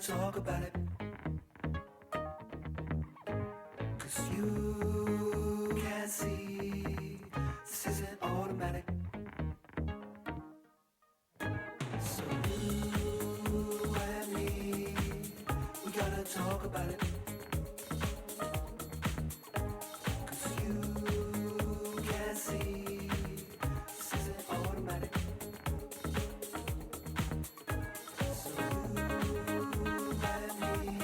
talk about it. 'Cause you can't see this isn't automatic. So you and me, we gotta talk about it. 'Cause you can't see this isn't automatic. So you and me,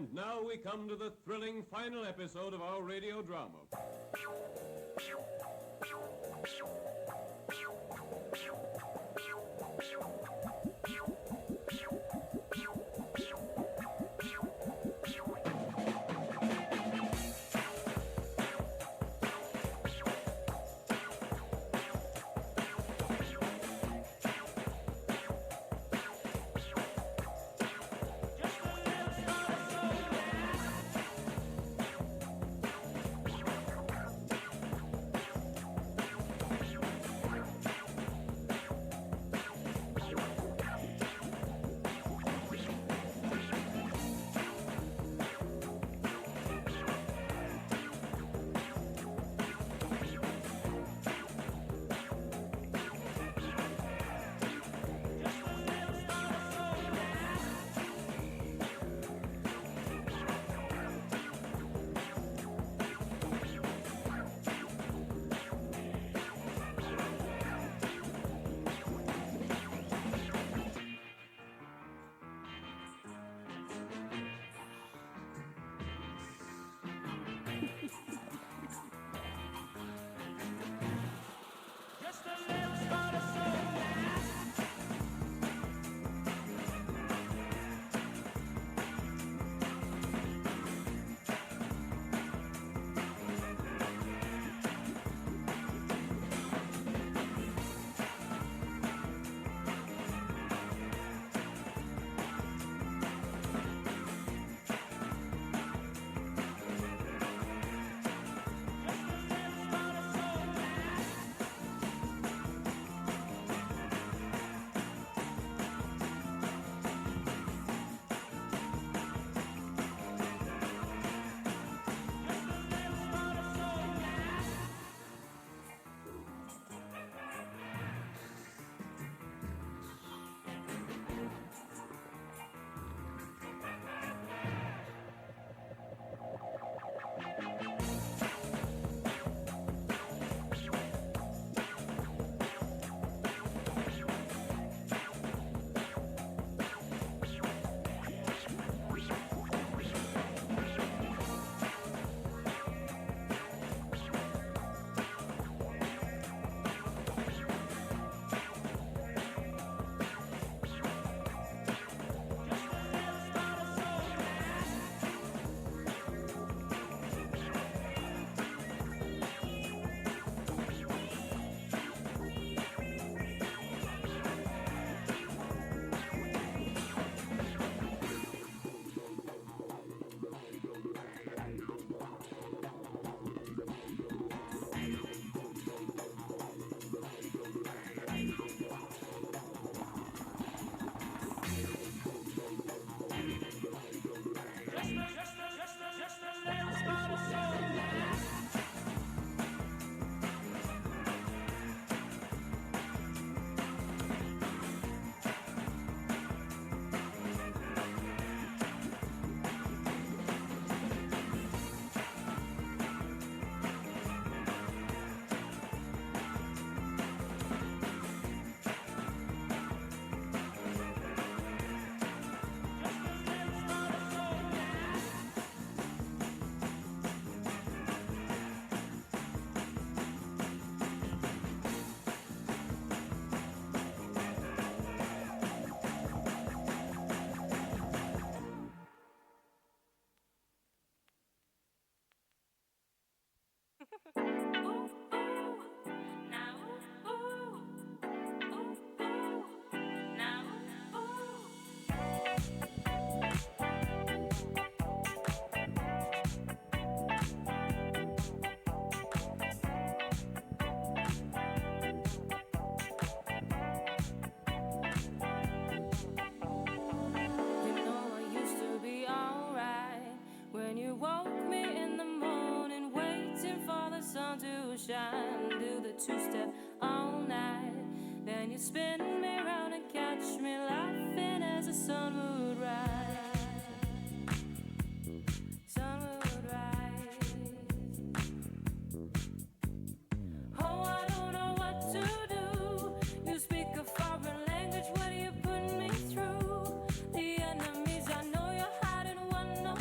And now we come to the thrilling final episode of our radio drama. Shine, do the two-step all night. Then you spin me round and catch me laughing as the sun would rise. Sun would rise. Oh, I don't know what to do. You speak a foreign language, what do you put me through? The enemies, I know you're hiding one or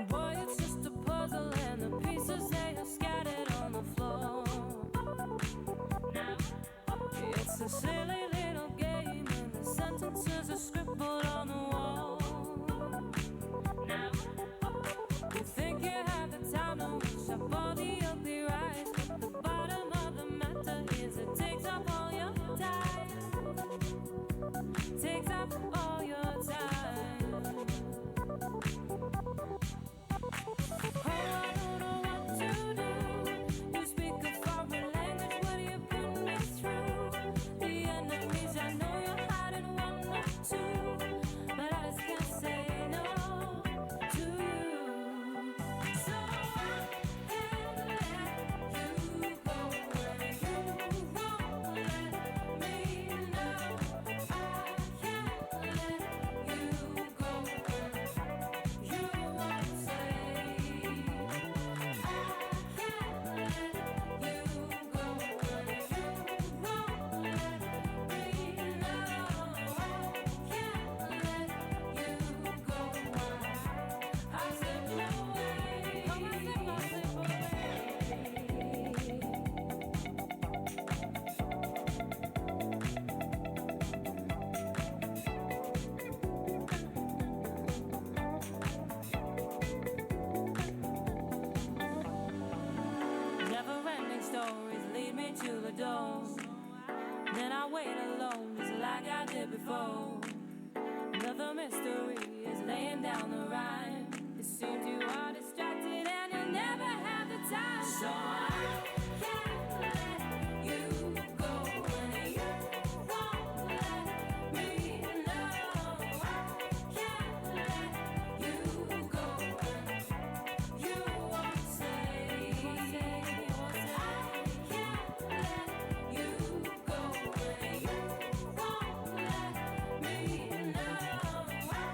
Boy, it's just a puzzle and the pieces they are scattered on the floor. It's a silly little game and the sentences are scribbled on the wall. You think you have the time to reach up all the ugly rise, but the bottom of the matter is it takes up all your time. Takes up all your time. Oh, I don't know what to do. You speak a foreign language, what do you put me through? The enemies, I know you're hiding one or two, but I just can't say no to you. So I can't let you go when you won't let me know. I can't let you go when you won't say. I can't let you go when you won't let me know. I can't let you go. I slip away. Oh, I slip away. Never-ending stories lead me to the door. Then I wait alone, just like I did before. Another mystery is laying down the rhyme. It seems you are distracted and you never have the time. So I can't let you go when you won't let me know. I can't let you go when you won't say. I can't let you go when you won't let me know. I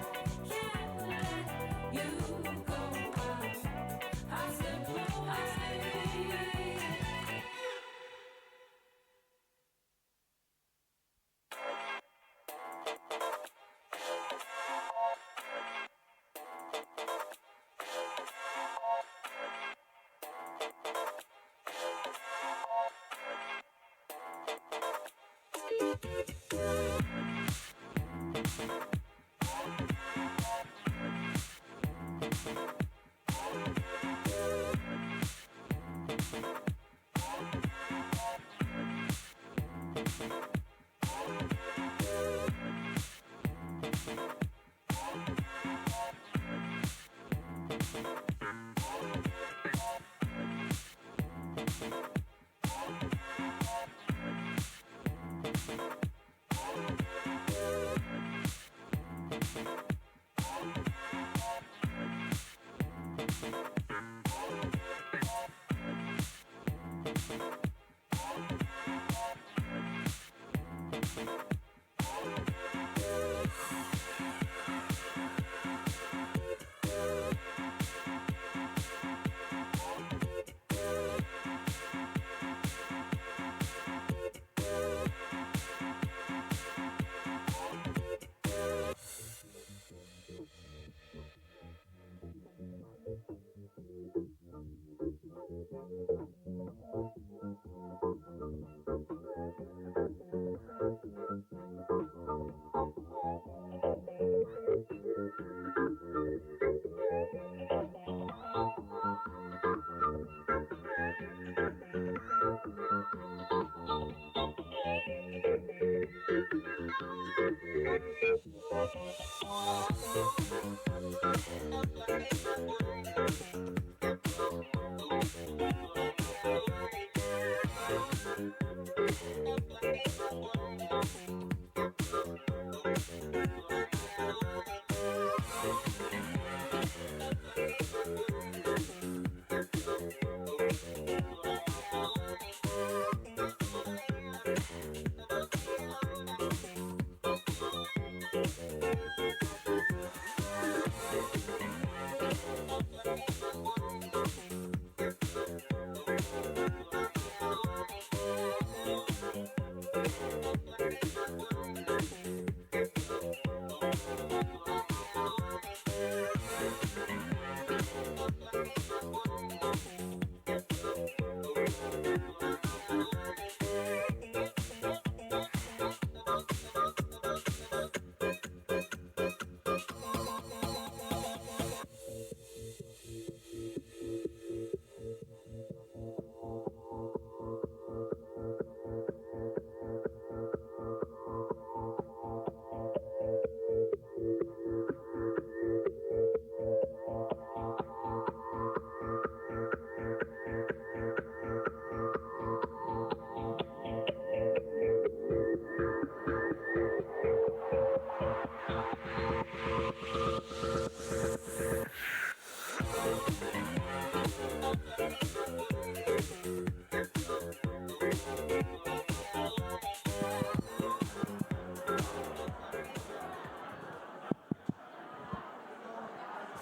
can't let you go. I slip away.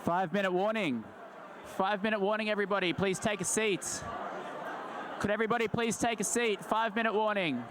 Five-minute warning. 5-minute warning, everybody. Please take a seat. Could everybody please take a seat? 5-minute warning.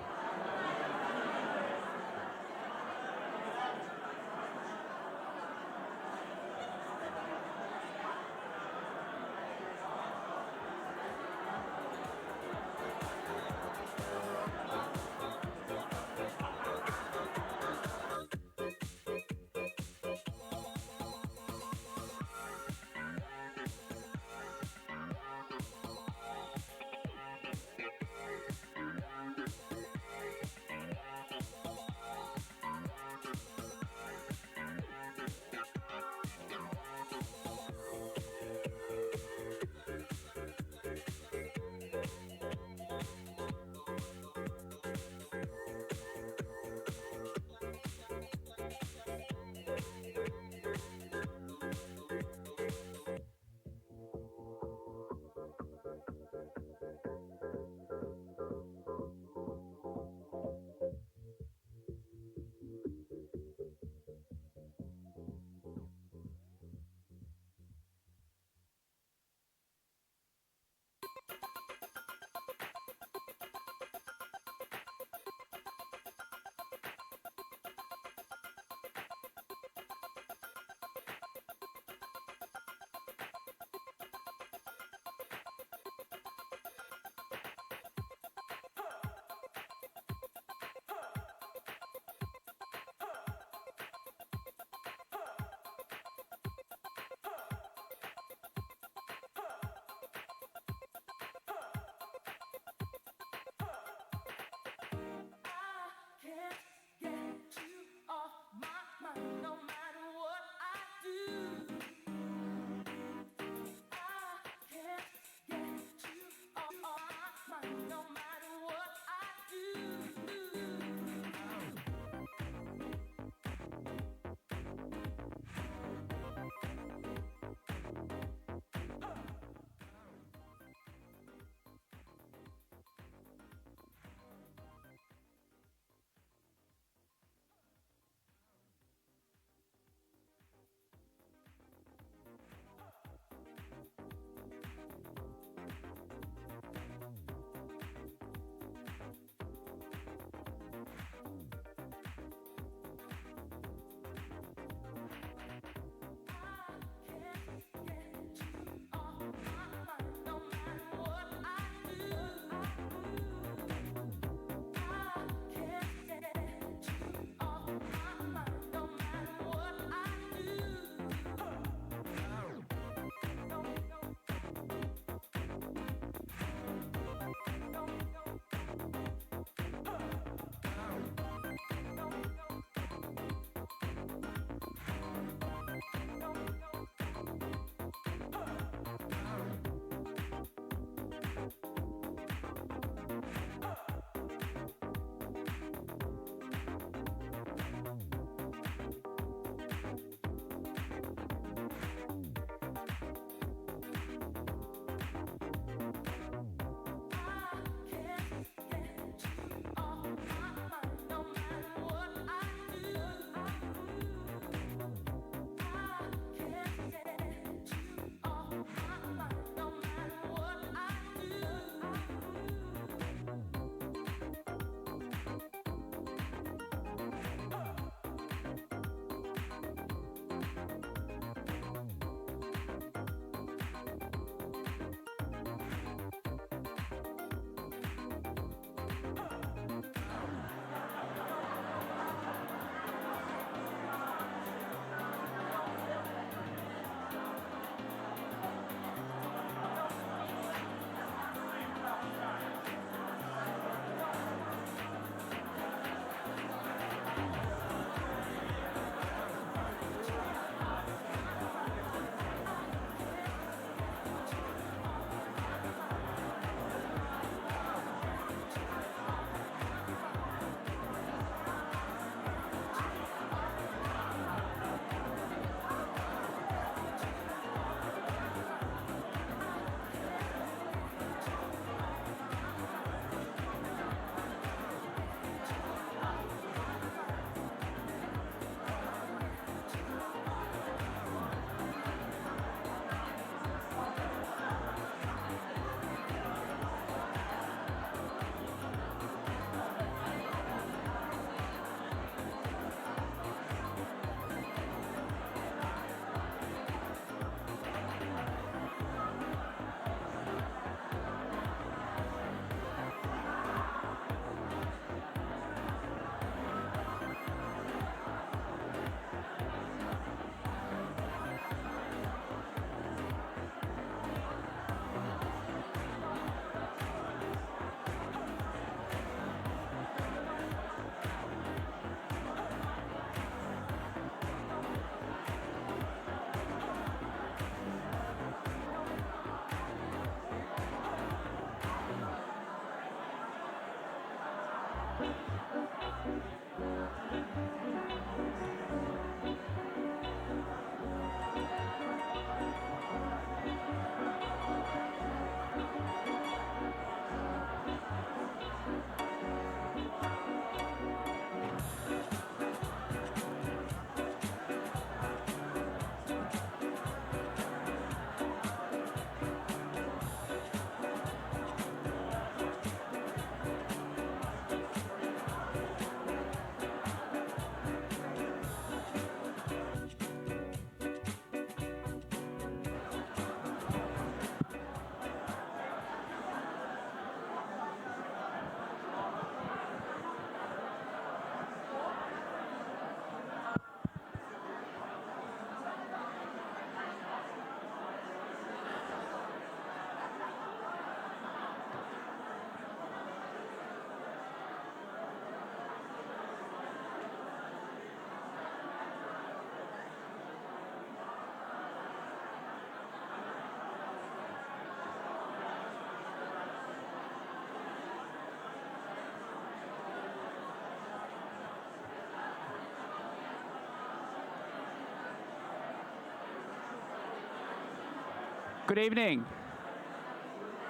Good evening.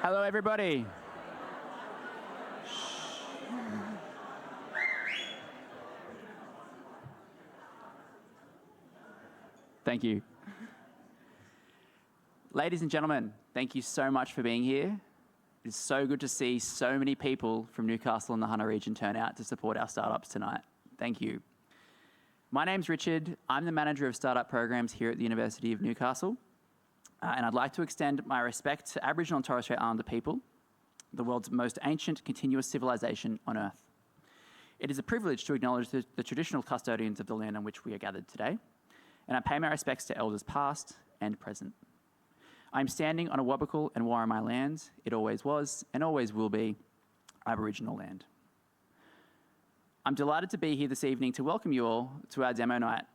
Hello, everybody. Thank you. Ladies and gentlemen, thank you so much for being here. It's so good to see so many people from Newcastle and the Hunter region turn out to support our startups tonight. Thank you. My name's Richard. I'm the manager of startup programs here at the University of Newcastle. And I'd like to extend my respect to Aboriginal and Torres Strait Islander people, the world's most ancient continuous civilization on Earth. It is a privilege to acknowledge the traditional custodians of the land on which we are gathered today, and I pay my respects to elders past and present. I'm standing on a Wabakal and Warramai land. It always was and always will be Aboriginal land. I'm delighted to be here this evening to welcome you all to our demo night.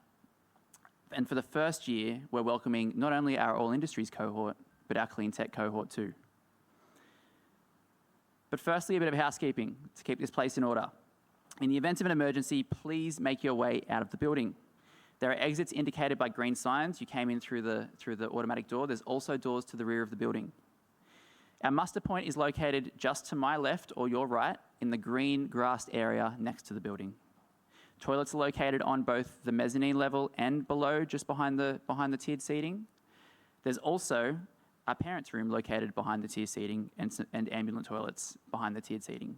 And for the first year, we're welcoming not only our All Industries cohort, but our Clean Tech cohort too. But firstly, a bit of housekeeping to keep this place in order. In the event of an emergency, please make your way out of the building. There are exits indicated by green signs. You came in through the automatic door. There's also doors to the rear of the building. Our muster point is located just to my left or your right in the green grassed area next to the building. Toilets are located on both the mezzanine level and below, just behind the tiered seating. There's also a parents' room located behind the tiered seating and ambulant toilets behind the tiered seating.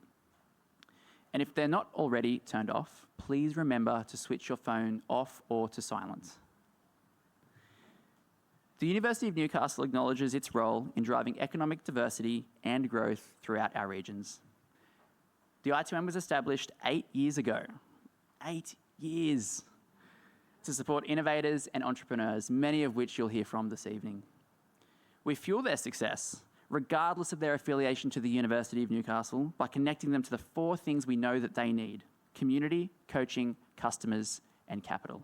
And if they're not already turned off, please remember to switch your phone off or to silent. The University of Newcastle acknowledges its role in driving economic diversity and growth throughout our regions. The I2N was established 8 years ago. 8 years to support innovators and entrepreneurs, many of which you'll hear from this evening. We fuel their success, regardless of their affiliation to the University of Newcastle, by connecting them to the 4 things we know that they need: community, coaching, customers, and capital.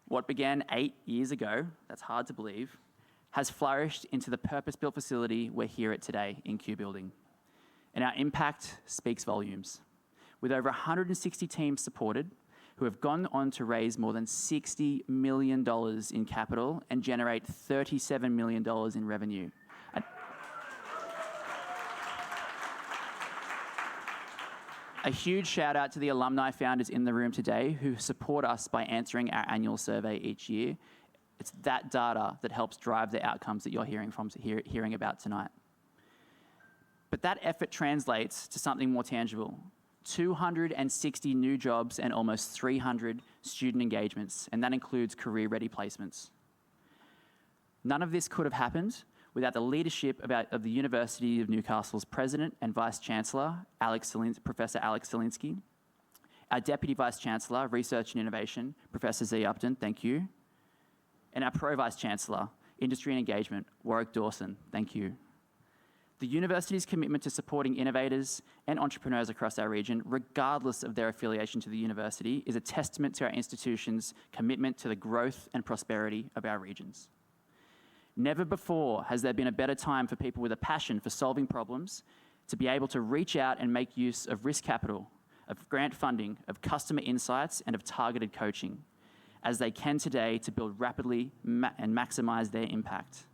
What began 8 years ago, that's hard to believe, has flourished into the purpose-built facility we're here at today in Q Building. And our impact speaks volumes. With over 160 teams supported, who have gone on to raise more than $60 million in capital and generate $37 million in revenue. A huge shout out to the alumni founders in the room today who support us by answering our annual survey each year. It's that data that helps drive the outcomes that you're hearing about tonight. But that effort translates to something more tangible: 260 new jobs and almost 300 student engagements, and that includes career-ready placements. None of this could have happened without the leadership of the University of Newcastle's President and Vice-Chancellor, Professor Alex Zielinski, our Deputy Vice-Chancellor, Research and Innovation, Professor Z. Upton, thank you, and our Pro-Vice-Chancellor, Industry and Engagement, Warwick Dawson, thank you. The university's commitment to supporting innovators and entrepreneurs across our region, regardless of their affiliation to the university, is a testament to our institution's commitment to the growth and prosperity of our regions. Never before has there been a better time for people with a passion for solving problems to be able to reach out and make use of risk capital, of grant funding, of customer insights, and of targeted coaching, as they can today to build rapidly and maximize their impact.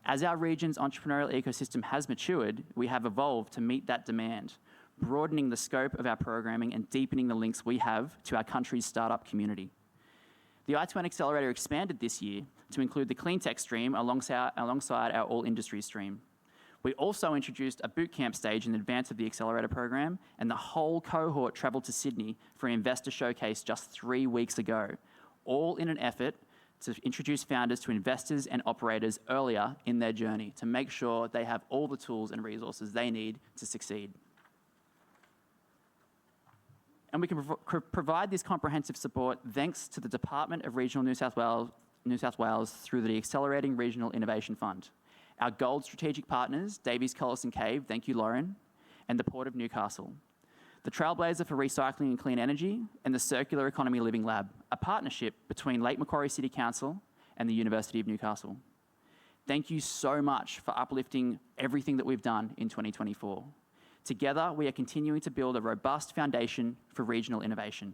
As our region's entrepreneurial ecosystem has matured, we have evolved to meet that demand, broadening the scope of our programming and deepening the links we have to our country's startup community. The I2N Accelerator expanded this year to include the Clean Tech stream alongside our All Industries stream. We also introduced a bootcamp stage in advance of the Accelerator program, and the whole cohort travelled to Sydney for an investor showcase just 3 weeks ago, all in an effort to introduce founders to investors and operators earlier in their journey to make sure they have all the tools and resources they need to succeed. And we can provide this comprehensive support thanks to the Department of Regional New South Wales through the Accelerating Regional Innovation Fund. Our gold strategic partners, Davies, Collison Cave, thank you, Lauren, and the Port of Newcastle. The Trailblazer for Recycling and Clean Energy, and the Circular Economy Living Lab, a partnership between Lake Macquarie City Council and the University of Newcastle. Thank you so much for uplifting everything that we've done in 2024. Together, we are continuing to build a robust foundation for regional innovation.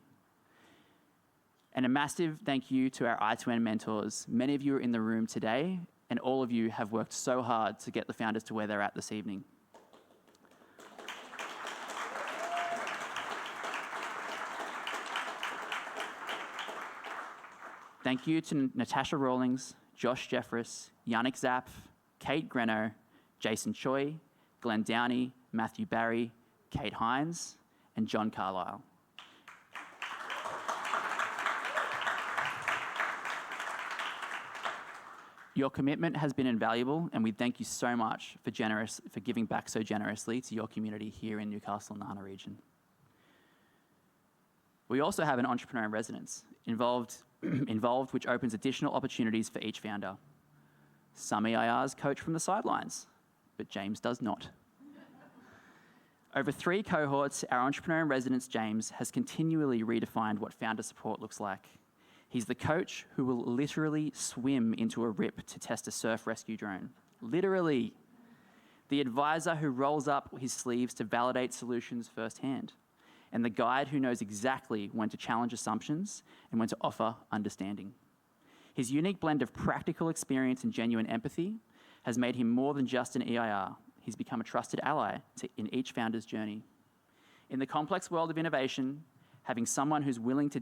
And a massive thank you to our I2N mentors. Many of you are in the room today, and all of you have worked so hard to get the founders to where they're at this evening. Thank you to Natasha Rawlings, Josh Jeffress, Yannick Zapp, Kate Greno, Jason Choi, Glenn Downey, Matthew Barry, Kate Hines, and John Carlisle. Your commitment has been invaluable, and we thank you so much for giving back so generously to your community here in Newcastle and the Hunter region. We also have an entrepreneur in residence involved, which opens additional opportunities for each founder. Some EIRs coach from the sidelines, but James does not. Over 3 cohorts, our entrepreneur in residence, James, has continually redefined what founder support looks like. He's the coach who will literally swim into a rip to test a surf rescue drone. Literally. The advisor who rolls up his sleeves to validate solutions firsthand. And the guide who knows exactly when to challenge assumptions and when to offer understanding. His unique blend of practical experience and genuine empathy has made him more than just an EIR. He's become a trusted ally in each founder's journey. In the complex world of innovation, having someone who's willing to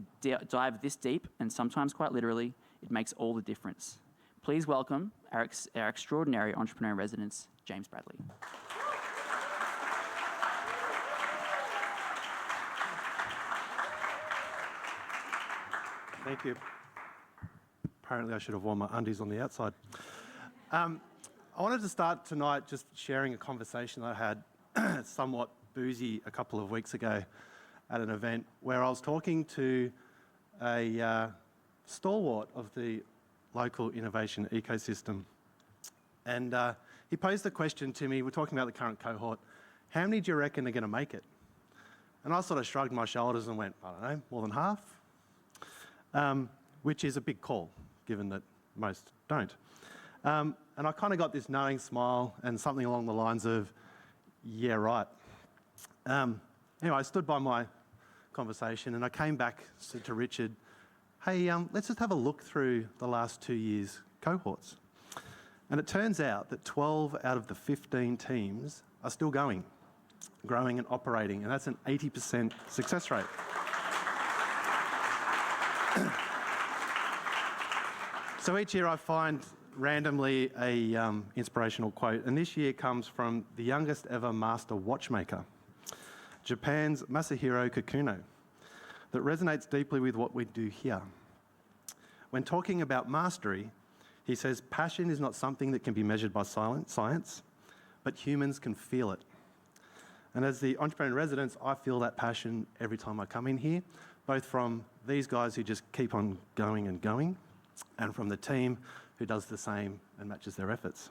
dive this deep, and sometimes quite literally, it makes all the difference. Please welcome our extraordinary entrepreneur in residence, James Bradley. Thank you. Apparently I should have worn my undies on the outside. I wanted to start tonight just sharing a conversation that I had somewhat boozy a couple of weeks ago at an event where I was talking to a stalwart of the local innovation ecosystem. And he posed a question to me. We're talking about the current cohort. How many do you reckon are going to make it? And I sort of shrugged my shoulders and went, I don't know, more than half? Which is a big call, given that most don't. And I kind of got this knowing smile and something along the lines of, yeah, right. Anyway, I stood by my conversation and I came back, said to Richard, hey, let's just have a look through the last 2 years' cohorts. And it turns out that 12 out of the 15 teams are still going, growing and operating, and that's an 80% success rate. So each year I find randomly a inspirational quote, and this year comes from the youngest ever master watchmaker, Japan's Masahiro Kikuno, that resonates deeply with what we do here. When talking about mastery, he says, passion is not something that can be measured by science, but humans can feel it. And as the entrepreneur in residence, I feel that passion every time I come in here, both from these guys who just keep on going and going, and from the team who does the same and matches their efforts.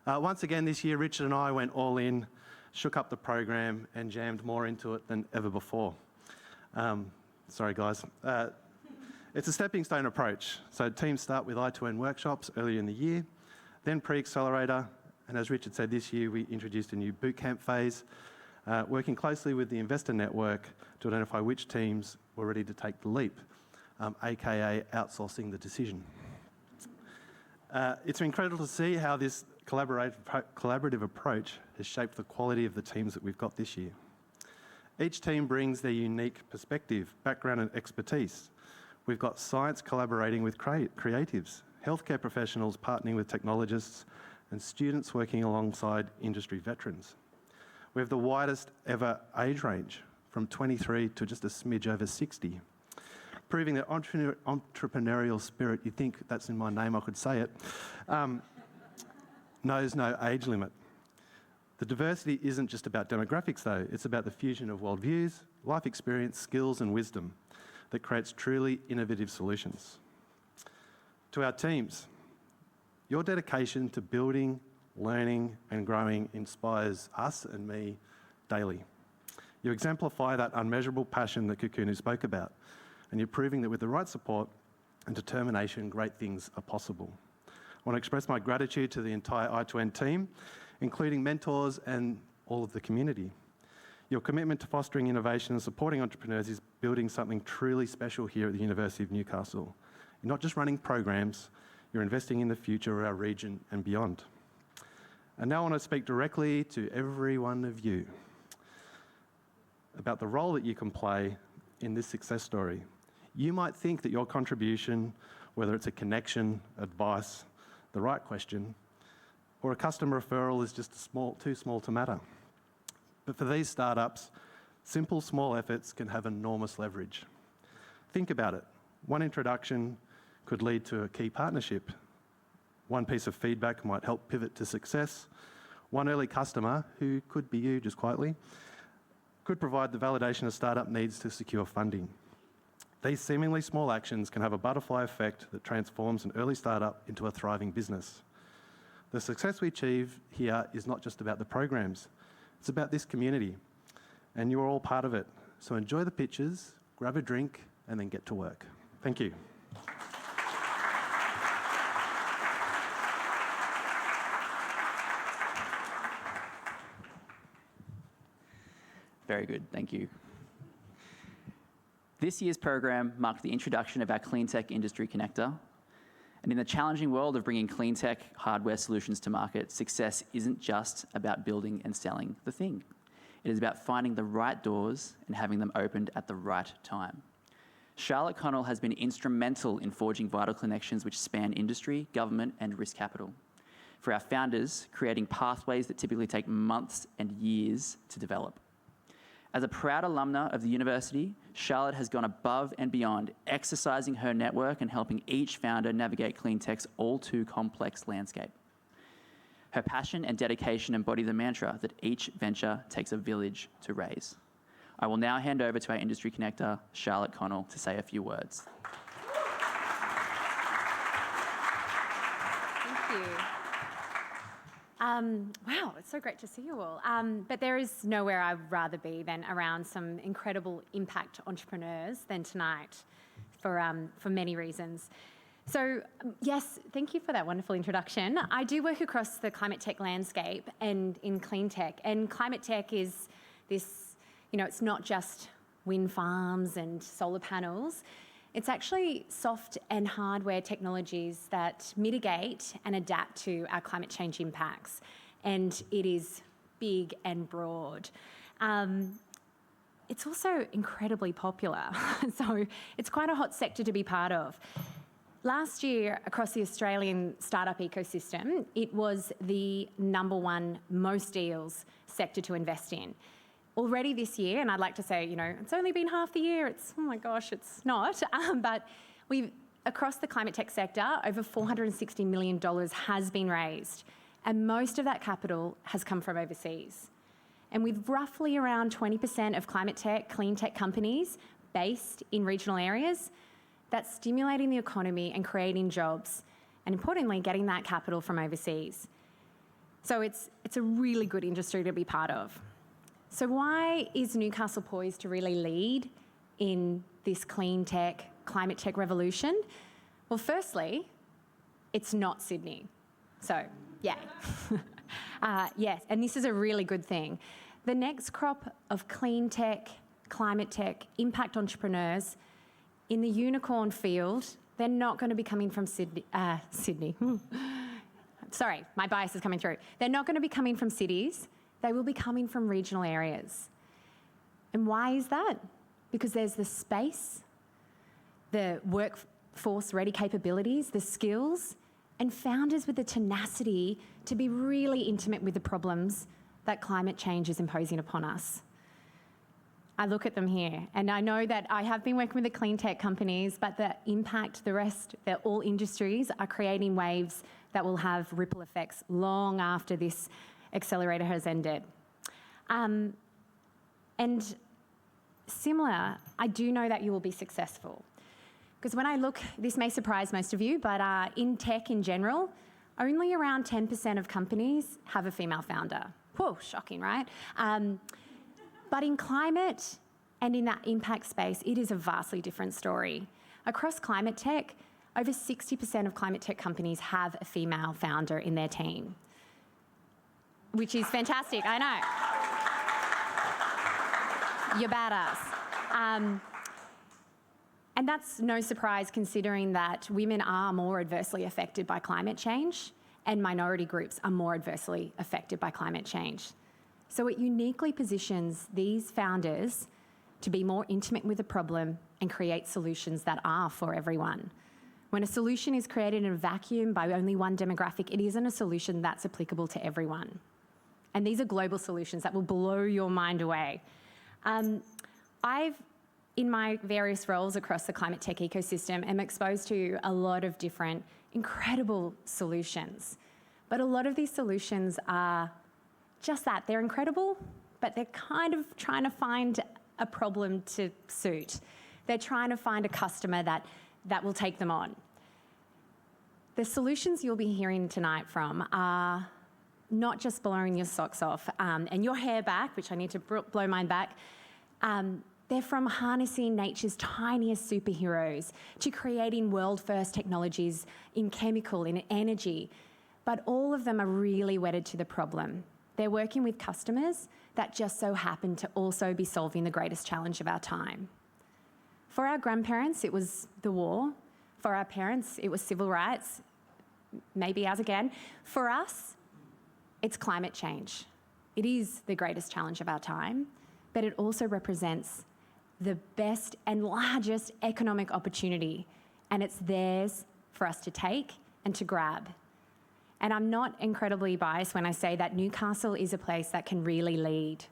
Once again this year, Richard and I went all in, shook up the program and jammed more into it than ever before. Sorry guys. It's a stepping stone approach. So teams start with I2N workshops earlier in the year, then pre-accelerator, and as Richard said, this year we introduced a new bootcamp phase, working closely with the investor network to identify which teams were ready to take the leap, aka outsourcing the decision. It's incredible to see how this collaborative approach has shaped the quality of the teams that we've got this year. Each team brings their unique perspective, background and expertise. We've got science collaborating with creatives, healthcare professionals partnering with technologists, and students working alongside industry veterans. We have the widest ever age range, from 23 to just a smidge over 60, proving that entrepreneurial spirit, you think that's in my name, I could say it, knows no age limit. The diversity isn't just about demographics though, it's about the fusion of worldviews, life experience, skills and wisdom that creates truly innovative solutions. To our teams, your dedication to building, learning and growing inspires us and me daily. You exemplify that unmeasurable passion that Kikuno spoke about, and you're proving that with the right support and determination, great things are possible. I want to express my gratitude to the entire I2N team, including mentors and all of the community. Your commitment to fostering innovation and supporting entrepreneurs is building something truly special here at the University of Newcastle. You're not just running programs, you're investing in the future of our region and beyond. And now I want to speak directly to every one of you about the role that you can play in this success story. You might think that your contribution, whether it's a connection, advice, the right question, or a customer referral is just too small to matter. But for these startups, simple small efforts can have enormous leverage. Think about it. One introduction could lead to a key partnership. One piece of feedback might help pivot to success. One early customer, who could be you just quietly, could provide the validation a startup needs to secure funding. These seemingly small actions can have a butterfly effect that transforms an early startup into a thriving business. The success we achieve here is not just about the programs, it's about this community, and you're all part of it. So enjoy the pictures, grab a drink, and then get to work. Thank you. Very good, thank you. This year's program marked the introduction of our Cleantech Industry Connector. And in the challenging world of bringing cleantech hardware solutions to market, success isn't just about building and selling the thing. It is about finding the right doors and having them opened at the right time. Charlotte Connell has been instrumental in forging vital connections which span industry, government, and risk capital. For our founders, creating pathways that typically take months and years to develop. As a proud alumna of the university, Charlotte has gone above and beyond, exercising her network and helping each founder navigate cleantech's all too complex landscape. Her passion and dedication embody the mantra that each venture takes a village to raise. I will now hand over to our industry connector, Charlotte Connell, to say a few words. Thank you. Wow, it's so great to see you all. But there is nowhere I'd rather be than around some incredible impact entrepreneurs than tonight for many reasons. So yes, thank you for that wonderful introduction. I do work across the climate tech landscape and in clean tech. And climate tech is this, it's not just wind farms and solar panels. It's actually soft and hardware technologies that mitigate and adapt to our climate change impacts. And it is big and broad. It's also incredibly popular. So it's quite a hot sector to be part of. Last year, across the Australian startup ecosystem, it was the #1 most deals sector to invest in. Already this year, and I'd like to say, it's only been half the year, it's not, but across the climate tech sector, over $460 million has been raised, and most of that capital has come from overseas. And with roughly around 20% of climate tech, clean tech companies based in regional areas, that's stimulating the economy and creating jobs, and importantly, getting that capital from overseas. So it's a really good industry to be part of. So why is Newcastle poised to really lead in this clean tech, climate tech revolution? Well, firstly, it's not Sydney. So, yay. Yes, and this is a really good thing. The next crop of clean tech, climate tech, impact entrepreneurs in the unicorn field, they're not going to be coming from Sydney. Sorry, my bias is coming through. They're not going to be coming from cities. They will be coming from regional areas. And why is that? Because there's the space, the workforce-ready capabilities, the skills, and founders with the tenacity to be really intimate with the problems that climate change is imposing upon us. I look at them here, and I know that I have been working with the clean tech companies, but the impact, the rest, they're all industries are creating waves that will have ripple effects long after this accelerator has ended. And similar, I do know that you will be successful. Because when I look, this may surprise most of you, but in tech in general, only around 10% of companies have a female founder. Whoa, shocking, right? But in climate and in that impact space, it is a vastly different story. Across climate tech, over 60% of climate tech companies have a female founder in their team, which is fantastic, I know. You're badass. And that's no surprise considering that women are more adversely affected by climate change and minority groups are more adversely affected by climate change. So it uniquely positions these founders to be more intimate with the problem and create solutions that are for everyone. When a solution is created in a vacuum by only one demographic, it isn't a solution that's applicable to everyone. And these are global solutions that will blow your mind away. In my various roles across the climate tech ecosystem, am exposed to a lot of different incredible solutions. But a lot of these solutions are just that. They're incredible, but they're kind of trying to find a problem to suit. They're trying to find a customer that will take them on. The solutions you'll be hearing tonight from are not just blowing your socks off and your hair back, which I need to blow mine back. They're from harnessing nature's tiniest superheroes to creating world-first technologies in chemical, in energy. But all of them are really wedded to the problem. They're working with customers that just so happen to also be solving the greatest challenge of our time. For our grandparents, it was the war. For our parents, it was civil rights, maybe ours again. For us, it's climate change. It is the greatest challenge of our time, but it also represents the best and largest economic opportunity, and it's theirs for us to take and to grab. And I'm not incredibly biased when I say that Newcastle is a place that can really lead.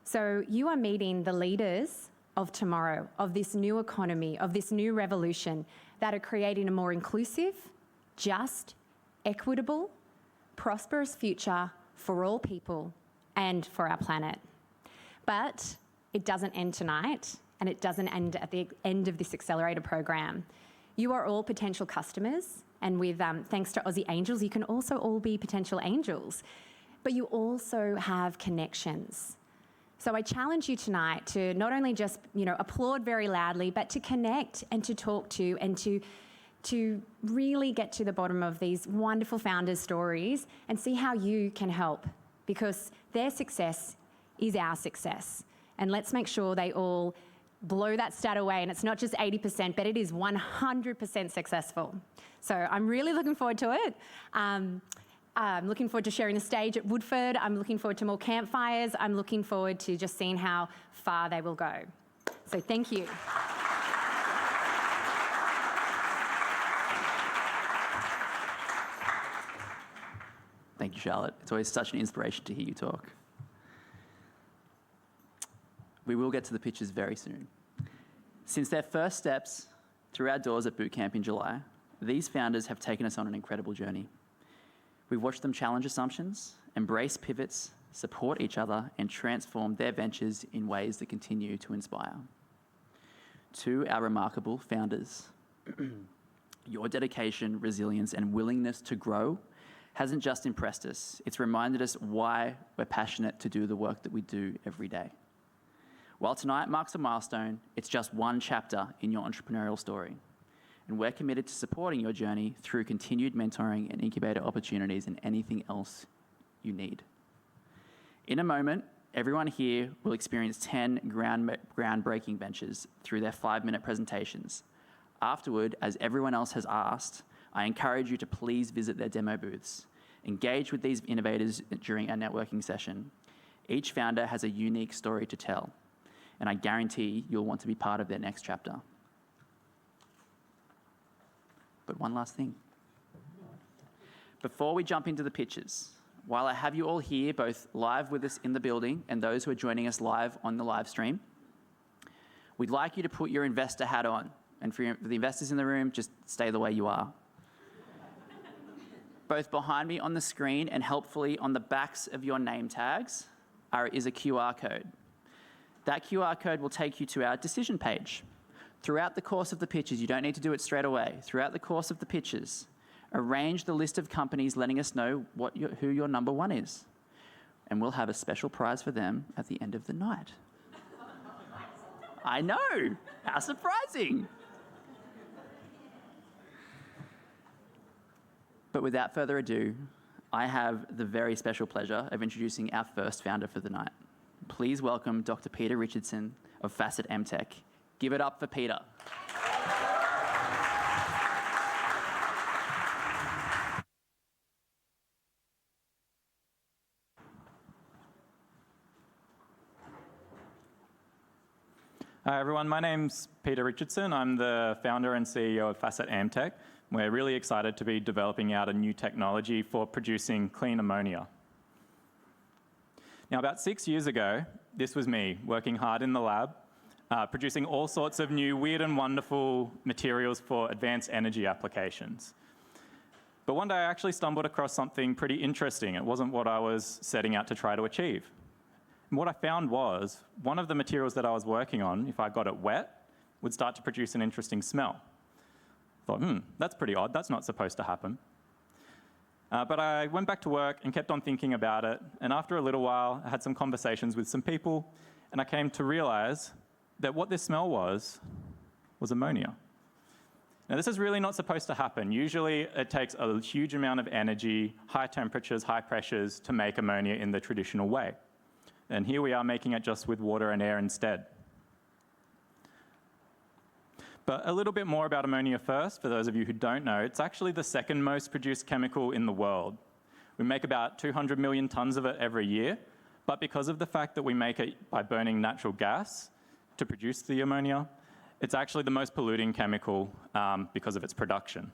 So you are meeting the leaders of tomorrow, of this new economy, of this new revolution that are creating a more inclusive, just, equitable, prosperous future for all people and for our planet. But it doesn't end tonight, and it doesn't end at the end of this accelerator program. You are all potential customers, and with thanks to Aussie Angels, you can also all be potential angels. But you also have connections. So I challenge you tonight to not only just applaud very loudly, but to connect and to talk to and to really get to the bottom of these wonderful founders' stories and see how you can help, because their success is our success. And let's make sure they all blow that stat away. And it's not just 80%, but it is 100% successful. So I'm really looking forward to it. I'm looking forward to sharing the stage at Woodford. I'm looking forward to more campfires. I'm looking forward to just seeing how far they will go. So thank you. Thank you, Charlotte. It's always such an inspiration to hear you talk. We will get to the pitches very soon. Since their first steps through our doors at boot camp in July, these founders have taken us on an incredible journey. We've watched them challenge assumptions, embrace pivots, support each other, and transform their ventures in ways that continue to inspire. To our remarkable founders, your dedication, resilience, and willingness to grow hasn't just impressed us, it's reminded us why we're passionate to do the work that we do every day. While tonight marks a milestone, it's just one chapter in your entrepreneurial story. And we're committed to supporting your journey through continued mentoring and incubator opportunities and anything else you need. In a moment, everyone here will experience 10 groundbreaking ventures through their 5-minute presentations. Afterward, as everyone else has asked, I encourage you to please visit their demo booths. Engage with these innovators during our networking session. Each founder has a unique story to tell, and I guarantee you'll want to be part of their next chapter. But one last thing. Before we jump into the pitches, while I have you all here, both live with us in the building and those who are joining us live on the live stream, we'd like you to put your investor hat on. And for the investors in the room, just stay the way you are. Both behind me on the screen and helpfully on the backs of your name tags is a QR code. That QR code will take you to our decision page. Throughout the course of the pitches, you don't need to do it straight away. Throughout the course of the pitches, arrange the list of companies letting us know who your number one is. And we'll have a special prize for them at the end of the night. I know, how surprising. But without further ado, I have the very special pleasure of introducing our first founder for the night. please welcome Dr. Peter Richardson of Facet MTech. Give it up for Peter. Hi everyone, my name's Peter Richardson. I'm the founder and CEO of Facet MTech. We're really excited to be developing out a new technology for producing clean ammonia. Now, about 6 years ago, this was me working hard in the lab, producing all sorts of new weird and wonderful materials for advanced energy applications. But one day I actually stumbled across something pretty interesting. It wasn't what I was setting out to try to achieve. And what I found was one of the materials that I was working on, if I got it wet, would start to produce an interesting smell. I thought, that's pretty odd. That's not supposed to happen. But I went back to work and kept on thinking about it. And after a little while, I had some conversations with some people, and I came to realize that what this smell was ammonia. Now, this is really not supposed to happen. Usually, it takes a huge amount of energy, high temperatures, high pressures to make ammonia in the traditional way. And here we are making it just with water and air instead. But a little bit more about ammonia first, for those of you who don't know. It's actually the second most produced chemical in the world. We make about 200 million tons of it every year, but because of the fact that we make it by burning natural gas to produce the ammonia, it's actually the most polluting chemical because of its production.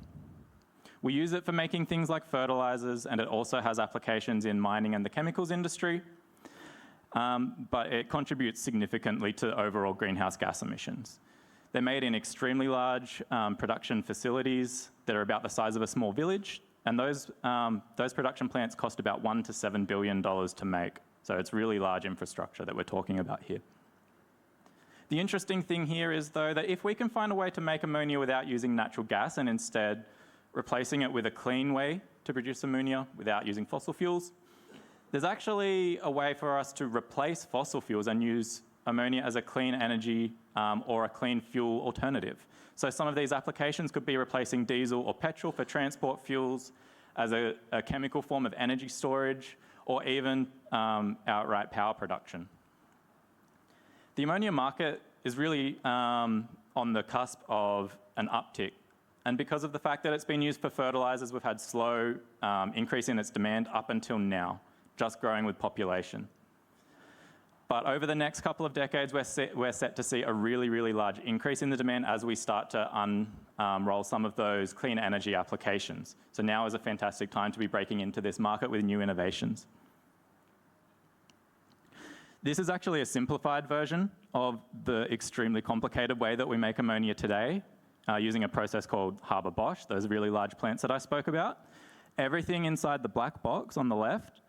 We use it for making things like fertilizers, and it also has applications in mining and the chemicals industry. But it contributes significantly to overall greenhouse gas emissions. They're made in extremely large production facilities that are about the size of a small village, and those production plants cost about $1 to $7 billion to make. So it's really large infrastructure that we're talking about here. The interesting thing here is, though, that if we can find a way to make ammonia without using natural gas and instead replacing it with a clean way to produce ammonia without using fossil fuels, there's actually a way for us to replace fossil fuels and use ammonia as a clean energy or a clean fuel alternative. So some of these applications could be replacing diesel or petrol for transport fuels as a chemical form of energy storage, or even outright power production. The ammonia market is really on the cusp of an uptick. And because of the fact that it's been used for fertilizers, we've had slow increase in its demand up until now, just growing with population. But over the next couple of decades, we're set to see a really, really large increase in the demand as we start to unroll some of those clean energy applications. So now is a fantastic time to be breaking into this market with new innovations. This is actually a simplified version of the extremely complicated way that we make ammonia today, using a process called Haber-Bosch, those really large plants that I spoke about. Everything inside the black box on the left,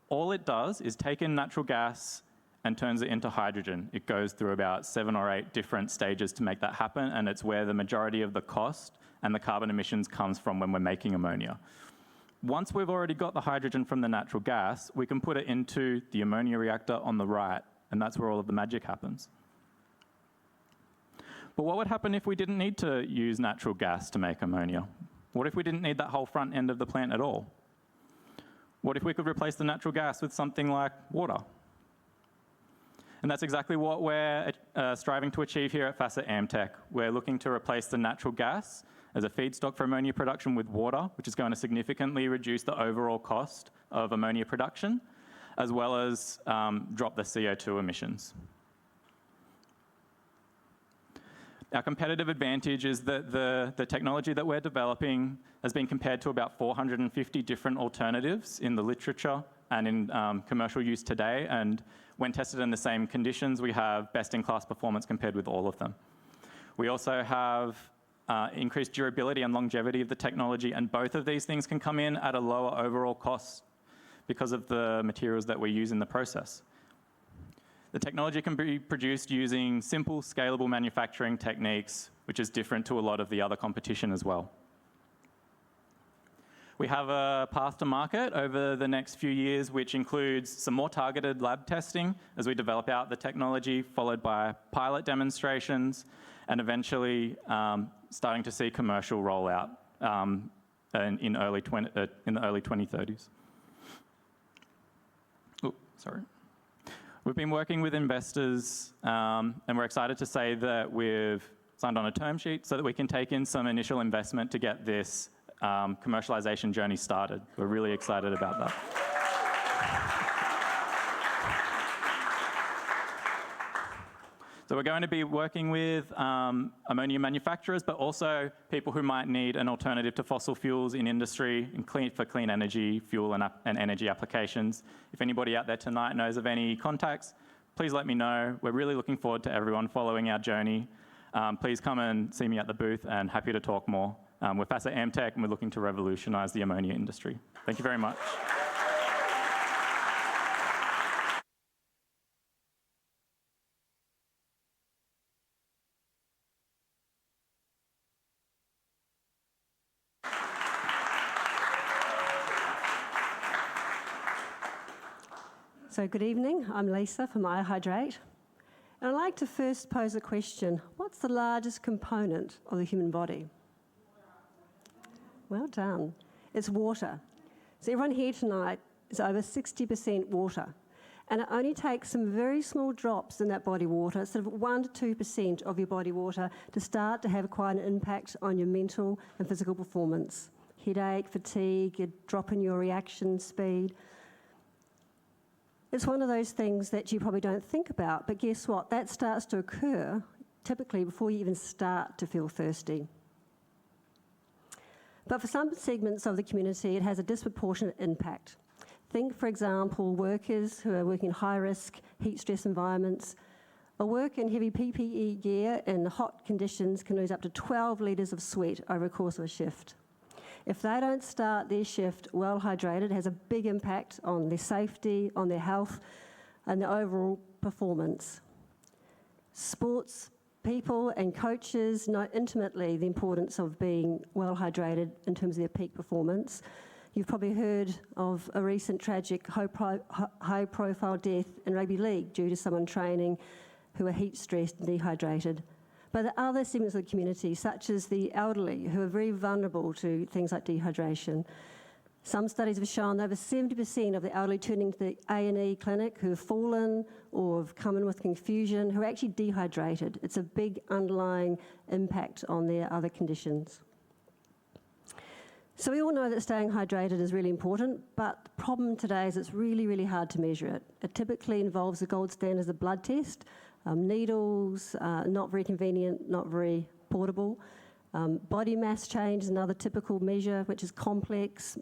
all it does is take in natural gas and turns it into hydrogen. It goes through about 7 or 8 different stages to make that happen, and it's where the majority of the cost and the carbon emissions comes from when we're making ammonia. Once we've already got the hydrogen from the natural gas, we can put it into the ammonia reactor on the right, and that's where all of the magic happens. But what would happen if we didn't need to use natural gas to make ammonia? What if we didn't need that whole front end of the plant at all? What if we could replace the natural gas with something like water? And that's exactly what we're striving to achieve here at Facet MTech. We're looking to replace the natural gas as a feedstock for ammonia production with water, which is going to significantly reduce the overall cost of ammonia production, as well as drop the CO2 emissions. Our competitive advantage is that the technology that we're developing has been compared to about 450 different alternatives in the literature and in commercial use today. And when tested in the same conditions, we have best-in-class performance compared with all of them. We also have increased durability and longevity of the technology, and both of these things can come in at a lower overall cost because of the materials that we use in the process. The technology can be produced using simple, scalable manufacturing techniques, which is different to a lot of the other competition as well. We have a path to market over the next few years, which includes some more targeted lab testing as we develop out the technology, followed by pilot demonstrations, and eventually starting to see commercial rollout in the early 2030s. Oh, sorry. We've been working with investors, and we're excited to say that we've signed on a term sheet so that we can take in some initial investment to get this commercialization journey started. We're really excited about that. So we're going to be working with ammonia manufacturers, but also people who might need an alternative to fossil fuels in industry and for clean energy, fuel and energy applications. If anybody out there tonight knows of any contacts, please let me know. We're really looking forward to everyone following our journey. Please come and see me at the booth, and happy to talk more. We're FASA Amtech, and we're looking to revolutionise the ammonia industry. Thank you very much. So good evening, I'm Lisa from iHydrate. And I'd like to first pose a question. What's the largest component of the human body? Well done. It's water. So everyone here tonight is over 60% water. And it only takes some very small drops in that body water, sort of 1 to 2% of your body water, to start to have quite an impact on your mental and physical performance. Headache, fatigue, a drop in your reaction speed. It's one of those things that you probably don't think about, but guess what? That starts to occur typically before you even start to feel thirsty. But for some segments of the community, it has a disproportionate impact. Think, for example, workers who are working in high-risk, heat-stress environments. A worker in heavy PPE gear in hot conditions can lose up to 12 litres of sweat over a course of a shift. If they don't start their shift well hydrated, it has a big impact on their safety, on their health, and their overall performance. Sports people and coaches know intimately the importance of being well hydrated in terms of their peak performance. You've probably heard of a recent tragic high-profile death in rugby league due to someone training who are heat-stressed and dehydrated. But there are other segments of the community, such as the elderly, who are very vulnerable to things like dehydration. Some studies have shown that over 70% of the elderly turning to the A&E clinic who have fallen or have come in with confusion, who are actually dehydrated. It's a big underlying impact on their other conditions. So we all know that staying hydrated is really important, but the problem today is it's really, really hard to measure it. It typically involves the gold standard as a blood test. Needles, not very convenient, not very portable. Body mass change is another typical measure, which is complex,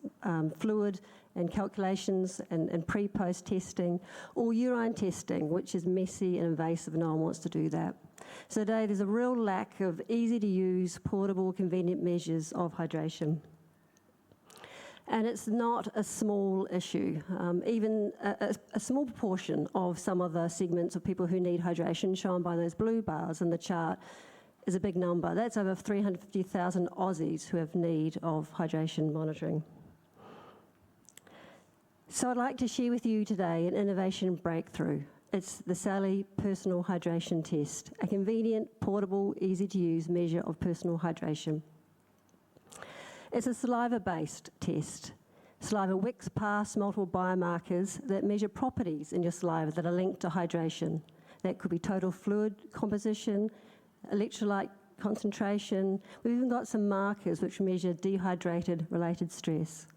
fluid and calculations and pre-post testing, or urine testing, which is messy and invasive, and no one wants to do that. So today there's a real lack of easy-to-use, portable, convenient measures of hydration. And it's not a small issue. Even a small proportion of some of the segments of people who need hydration, shown by those blue bars in the chart, is a big number. That's over 350,000 Aussies who have need of hydration monitoring. So I'd like to share with you today an innovation breakthrough. It's the Sally Personal Hydration Test, a convenient, portable, easy-to-use measure of personal hydration. It's a saliva-based test. Saliva wicks past multiple biomarkers that measure properties in your saliva that are linked to hydration. That could be total fluid composition, electrolyte concentration. We've even got some markers which measure dehydrated-related stress.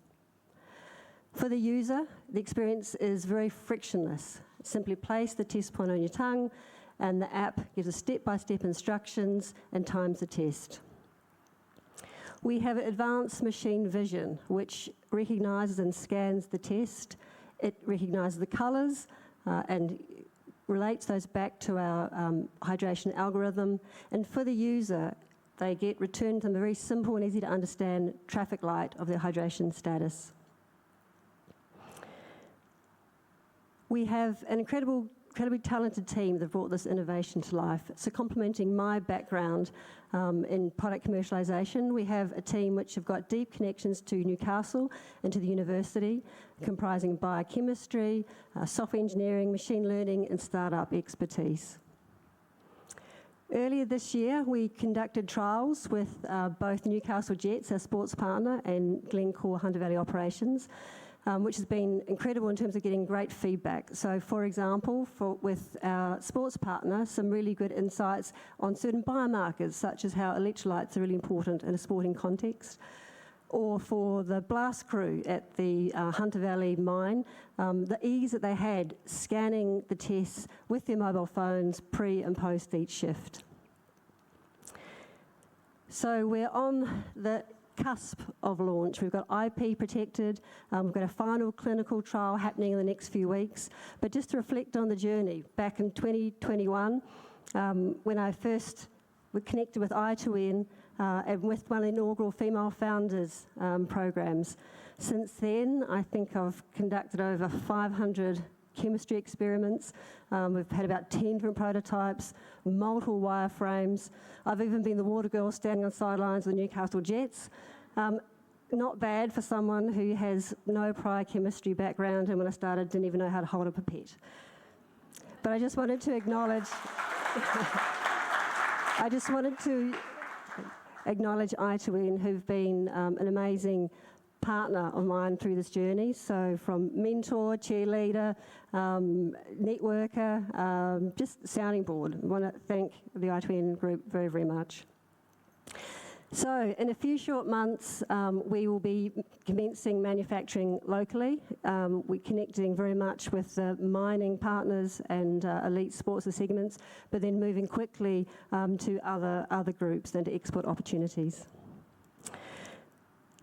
For the user, the experience is very frictionless. Simply place the test point on your tongue, and the app gives us step-by-step instructions and times the test. We have advanced machine vision, which recognises and scans the test. It recognises the colours and relates those back to our hydration algorithm. And for the user, they get returned them a very simple and easy to understand traffic light of their hydration status. We have an incredibly talented team that brought this innovation to life. So complementing my background in product commercialisation, we have a team which have got deep connections to Newcastle and to the university, comprising biochemistry, software engineering, machine learning and startup expertise. Earlier this year, we conducted trials with both Newcastle Jets, our sports partner, and Glencore Hunter Valley Operations. which has been incredible in terms of getting great feedback. So, for example, with our sports partner, some really good insights on certain biomarkers, such as how electrolytes are really important in a sporting context. Or for the blast crew at the Hunter Valley mine, the ease that they had scanning the tests with their mobile phones pre and post each shift. So we're on the cusp of launch. We've got IP protected. We've got a final clinical trial happening in the next few weeks. But just to reflect on the journey, back in 2021, when I first connected with I2N, and with one of the inaugural female founders programs. Since then, I think I've conducted over 500 chemistry experiments. We've had about 10 different prototypes, multiple wireframes. I've even been the water girl standing on sidelines of the Newcastle Jets. Not bad for someone who has no prior chemistry background, and when I started didn't even know how to hold a pipette. But I just wanted to acknowledge acknowledge I2N, who've been an amazing partner of mine through this journey. So from mentor, cheerleader, networker, just sounding board. I want to thank the I2N group very, very much. So in a few short months, we will be commencing manufacturing locally. We're connecting very much with the mining partners and elite sports segments, but then moving quickly to other groups and to export opportunities.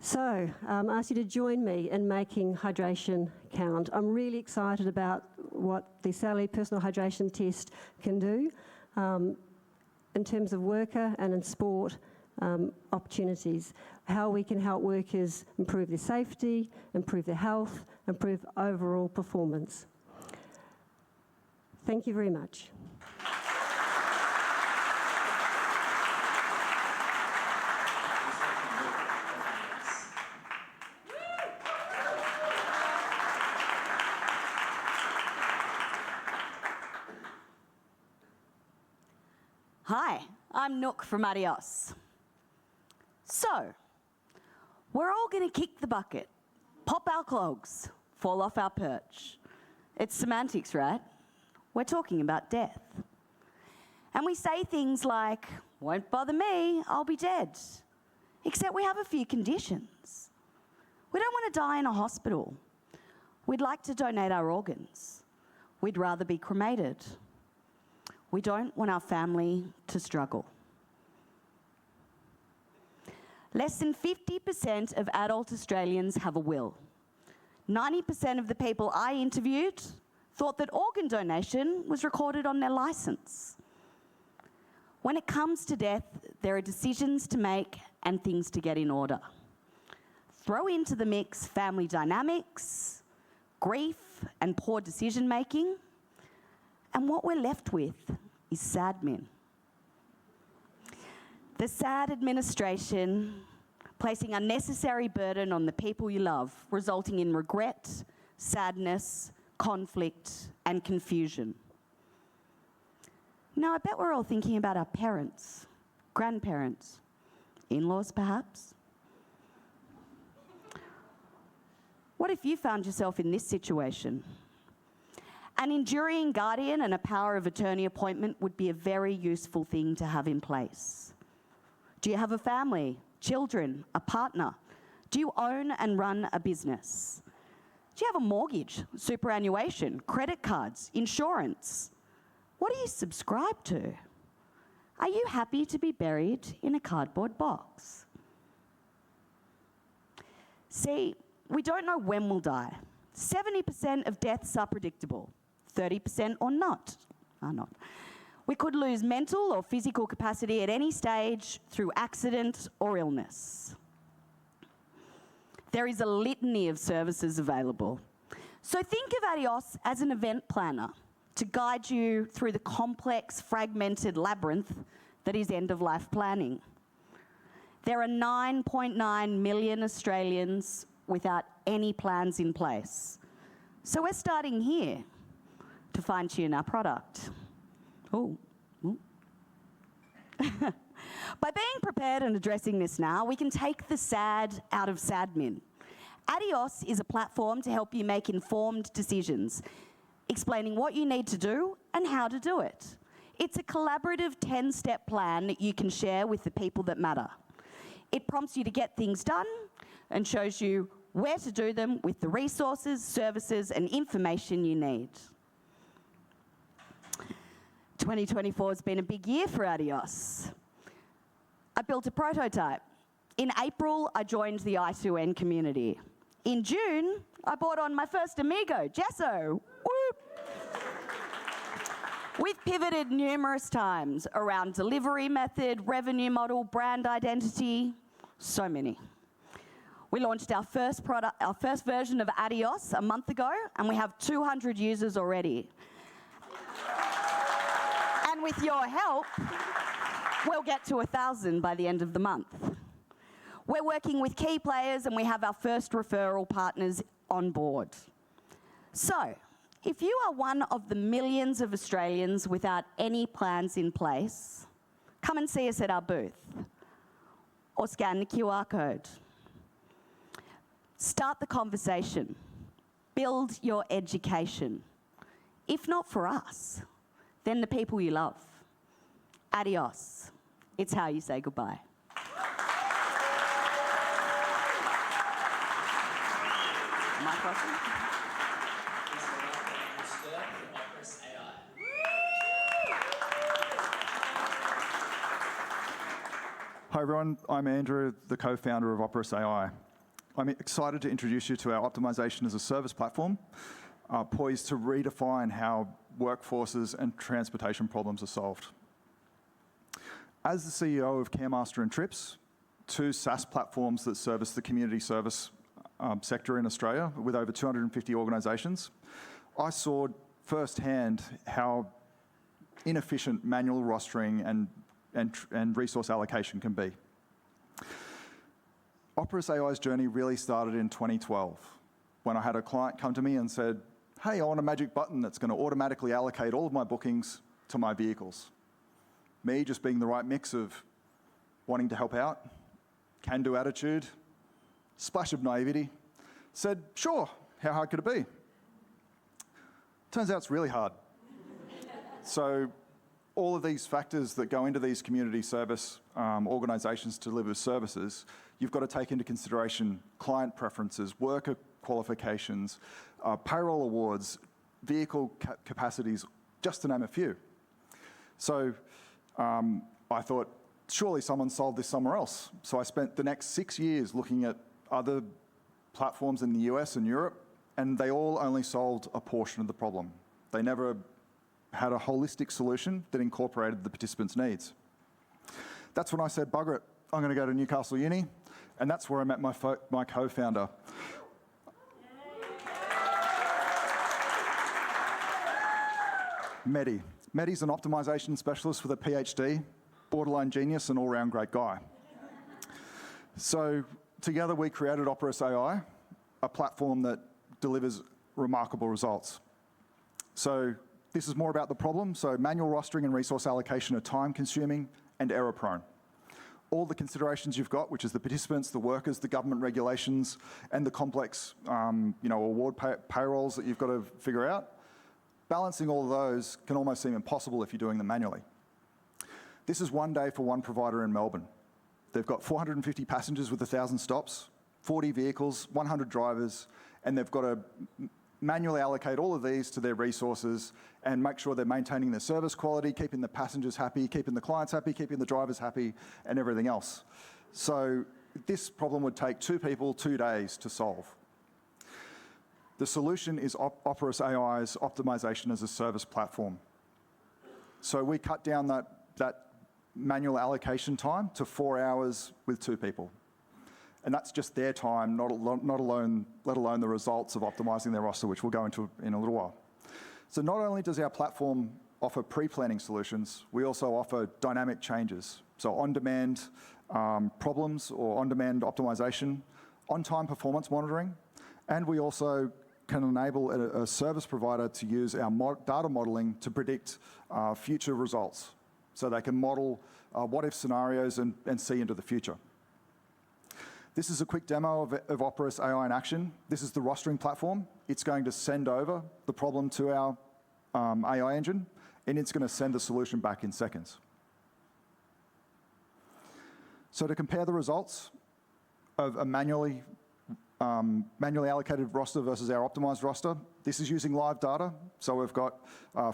So I ask you to join me in making hydration count. I'm really excited about what the Sally Personal Hydration Test can do in terms of worker and in sport opportunities, how we can help workers improve their safety, improve their health, improve overall performance. Thank you very much. Hi, I'm Nook from Adios. So, we're all going to kick the bucket, pop our clogs, fall off our perch. It's semantics, right? We're talking about death. And we say things like, won't bother me, I'll be dead. Except we have a few conditions. We don't want to die in a hospital. We'd like to donate our organs. We'd rather be cremated. We don't want our family to struggle. Less than 50% of adult Australians have a will. 90% of the people I interviewed thought that organ donation was recorded on their licence. When it comes to death, there are decisions to make and things to get in order. Throw into the mix family dynamics, grief and poor decision making, and what we're left with is sadmin. The sad administration placing unnecessary burden on the people you love, resulting in regret, sadness, conflict, and confusion. Now, I bet we're all thinking about our parents, grandparents, in-laws perhaps. What if you found yourself in this situation? An enduring guardian and a power of attorney appointment would be a very useful thing to have in place. Do you have a family, children, a partner? Do you own and run a business? Do you have a mortgage, superannuation, credit cards, insurance? What do you subscribe to? Are you happy to be buried in a cardboard box? See, we don't know when we'll die. 70% of deaths are predictable, 30% are not. We could lose mental or physical capacity at any stage through accident or illness. There is a litany of services available. So think of Adios as an event planner to guide you through the complex, fragmented labyrinth that is end-of-life planning. There are 9.9 million Australians without any plans in place. So we're starting here to fine-tune our product. By being prepared and addressing this now, we can take the sad out of sadmin Adios is a platform to help you make informed decisions, explaining what you need to do and how to do it. It's a collaborative 10-step plan that you can share with the people that matter. It prompts you to get things done and shows you where to do them with the resources, services, and information you need. 2024 has been a big year for Adios. I built a prototype. In April, I joined the I2N community. In June, I bought on my first amigo, Gesso. Whoop. We've pivoted numerous times around delivery method, revenue model, brand identity, so many. We launched our first version of Adios a month ago, and we have 200 users already. And with your help, we'll get to 1,000 by the end of the month. We're working with key players, and we have our first referral partners on board. So, if you are one of the millions of Australians without any plans in place, come and see us at our booth or scan the QR code. Start the conversation. Build your education. If not for us, then the people you love. Adios. It's how you say goodbye. My question? Hi everyone, I'm Andrew, the co-founder of Operas AI. I'm excited to introduce you to our optimization as a service platform, poised to redefine how workforces and transportation problems are solved. As the CEO of Caremaster and Trips, two SaaS platforms that service the community service sector in Australia with over 250 organisations, I saw firsthand how inefficient manual rostering and resource allocation can be. Operas AI's journey really started in 2012 when I had a client come to me and said, hey, I want a magic button that's going to automatically allocate all of my bookings to my vehicles. Me just being the right mix of wanting to help out, can-do attitude, splash of naivety, said, sure, how hard could it be? Turns out it's really hard. So all of these factors that go into these community service organisations to deliver services, you've got to take into consideration client preferences, worker qualifications, payroll awards, vehicle capacities, just to name a few. So I thought, surely someone solved this somewhere else. So I spent the next 6 years looking at other platforms in the US and Europe, and they all only solved a portion of the problem. They never had a holistic solution that incorporated the participants' needs. That's when I said, bugger it, I'm going to go to Newcastle Uni, and that's where I met my co-founder. Mehdi. Mehdi's an optimization specialist with a PhD, borderline genius and all-round great guy. So together we created Operas AI, a platform that delivers remarkable results. So this is more about the problem. So manual rostering and resource allocation are time-consuming and error-prone. All the considerations you've got, which is the participants, the workers, the government regulations, and the complex award payrolls that you've got to figure out, balancing all of those can almost seem impossible if you're doing them manually. This is one day for one provider in Melbourne. They've got 450 passengers with 1,000 stops, 40 vehicles, 100 drivers, and they've got to manually allocate all of these to their resources and make sure they're maintaining their service quality, keeping the passengers happy, keeping the clients happy, keeping the drivers happy, and everything else. So this problem would take 2 people, 2 days to solve. The solution is Operas AI's optimization as a service platform. So we cut down that manual allocation time to 4 hours with 2 people. And that's just their time, let alone the results of optimizing their roster, which we'll go into in a little while. So not only does our platform offer pre-planning solutions, we also offer dynamic changes. So on-demand problems or on-demand optimization, on-time performance monitoring, and we also can enable a service provider to use our data modeling to predict future results. So they can model what-if scenarios and see into the future. This is a quick demo of Opera's AI in action. This is the rostering platform. It's going to send over the problem to our AI engine, and it's going to send the solution back in seconds. So to compare the results of a manually allocated roster versus our optimized roster, this is using live data. So we've got,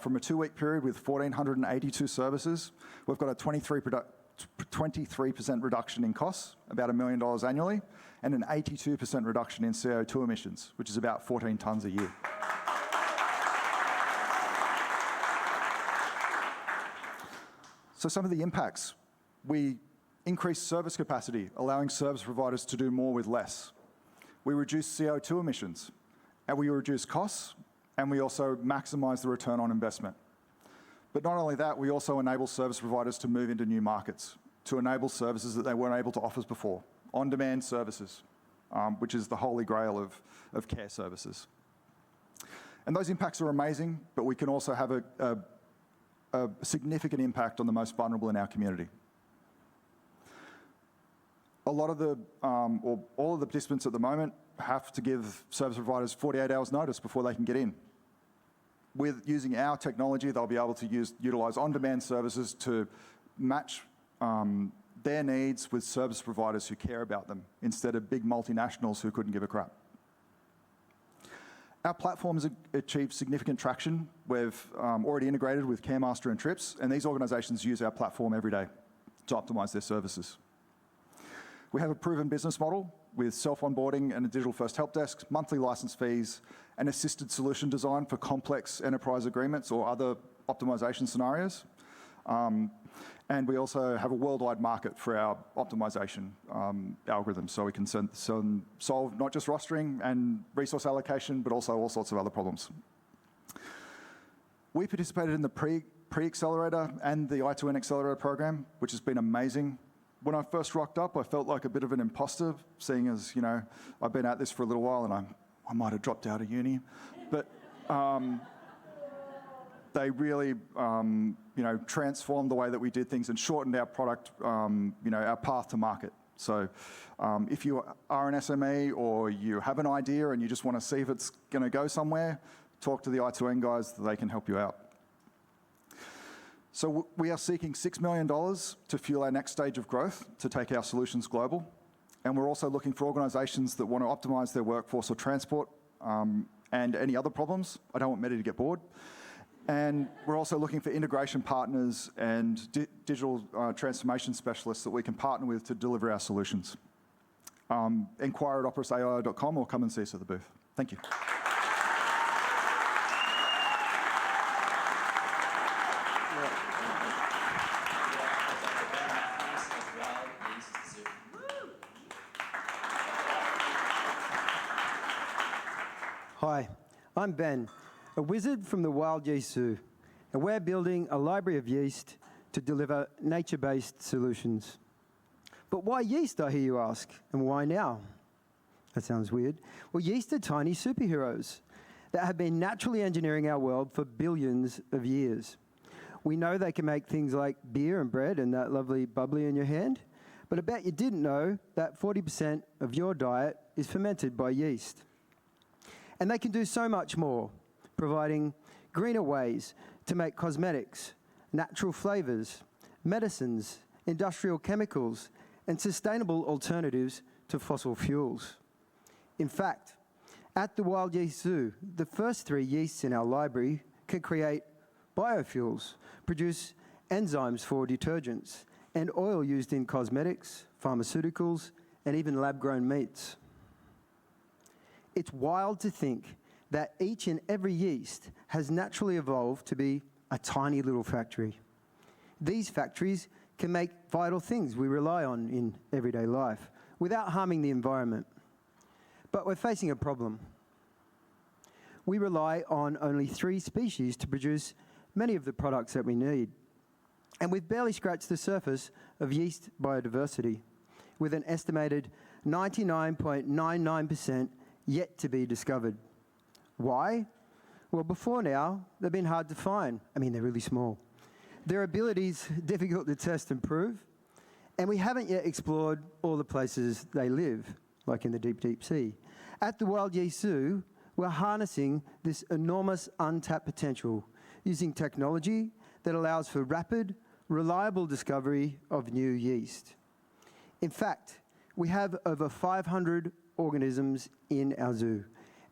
from a 2-week period with 1,482 services, we've got a 23% reduction in costs, about $1 million annually, and an 82% reduction in CO2 emissions, which is about 14 tonnes a year. So some of the impacts. We increase service capacity, allowing service providers to do more with less. We reduce CO2 emissions, and we reduce costs, and we also maximize the return on investment. But not only that, we also enable service providers to move into new markets, to enable services that they weren't able to offer before, on-demand services, which is the holy grail of care services. And those impacts are amazing, but we can also have a significant impact on the most vulnerable in our community. A lot of the, or all of the participants at the moment have to give service providers 48 hours notice before they can get in. With using our technology, they'll be able to utilize on-demand services to match their needs with service providers who care about them, instead of big multinationals who couldn't give a crap. Our platform has achieved significant traction. We've already integrated with Caremaster and Trips, and these organisations use our platform every day to optimise their services. We have a proven business model with self-onboarding and a digital-first help desk, monthly licence fees, and assisted solution design for complex enterprise agreements or other optimisation scenarios. And we also have a worldwide market for our optimisation algorithms, so we can solve not just rostering and resource allocation, but also all sorts of other problems. We participated in the Pre-Accelerator and the I2N Accelerator program, which has been amazing. When I first rocked up, I felt like a bit of an imposter, seeing as, you know, I've been at this for a little while and I might have dropped out of uni. But they really, transformed the way that we did things and shortened our product, our path to market. So if you are an SME or you have an idea and you just want to see if it's going to go somewhere, talk to the I2N guys, they can help you out. So we are seeking $6 million to fuel our next stage of growth, to take our solutions global. And we're also looking for organisations that want to optimise their workforce or transport and any other problems. I don't want Medi to get bored. And we're also looking for integration partners and digital transformation specialists that we can partner with to deliver our solutions. Inquire at operasai.com or come and see us at the booth. Thank you. Hi, I'm Ben, a wizard from the Wild Yeast Zoo, and we're building a library of yeast to deliver nature-based solutions. But why yeast, I hear you ask, and why now? That sounds weird. Well, yeast are tiny superheroes that have been naturally engineering our world for billions of years. We know they can make things like beer and bread and that lovely bubbly in your hand, but I bet you didn't know that 40% of your diet is fermented by yeast. And they can do so much more, providing greener ways to make cosmetics, natural flavours, medicines, industrial chemicals, and sustainable alternatives to fossil fuels. In fact, at the Wild Yeast Zoo, the first 3 yeasts in our library can create biofuels, produce enzymes for detergents, and oil used in cosmetics, pharmaceuticals, and even lab-grown meats. It's wild to think that each and every yeast has naturally evolved to be a tiny little factory. These factories can make vital things we rely on in everyday life without harming the environment. But we're facing a problem. We rely on only 3 species to produce many of the products that we need. And we've barely scratched the surface of yeast biodiversity, with an estimated 99.99% yet to be discovered. Why? Well, before now, they've been hard to find. I mean, they're really small. Their abilities difficult to test and prove, And we haven't yet explored all the places they live, like in the deep, deep sea. At the Wild Yeast Zoo, we're harnessing this enormous untapped potential using technology that allows for rapid, reliable discovery of new yeast. In fact, we have over 500 organisms in our zoo,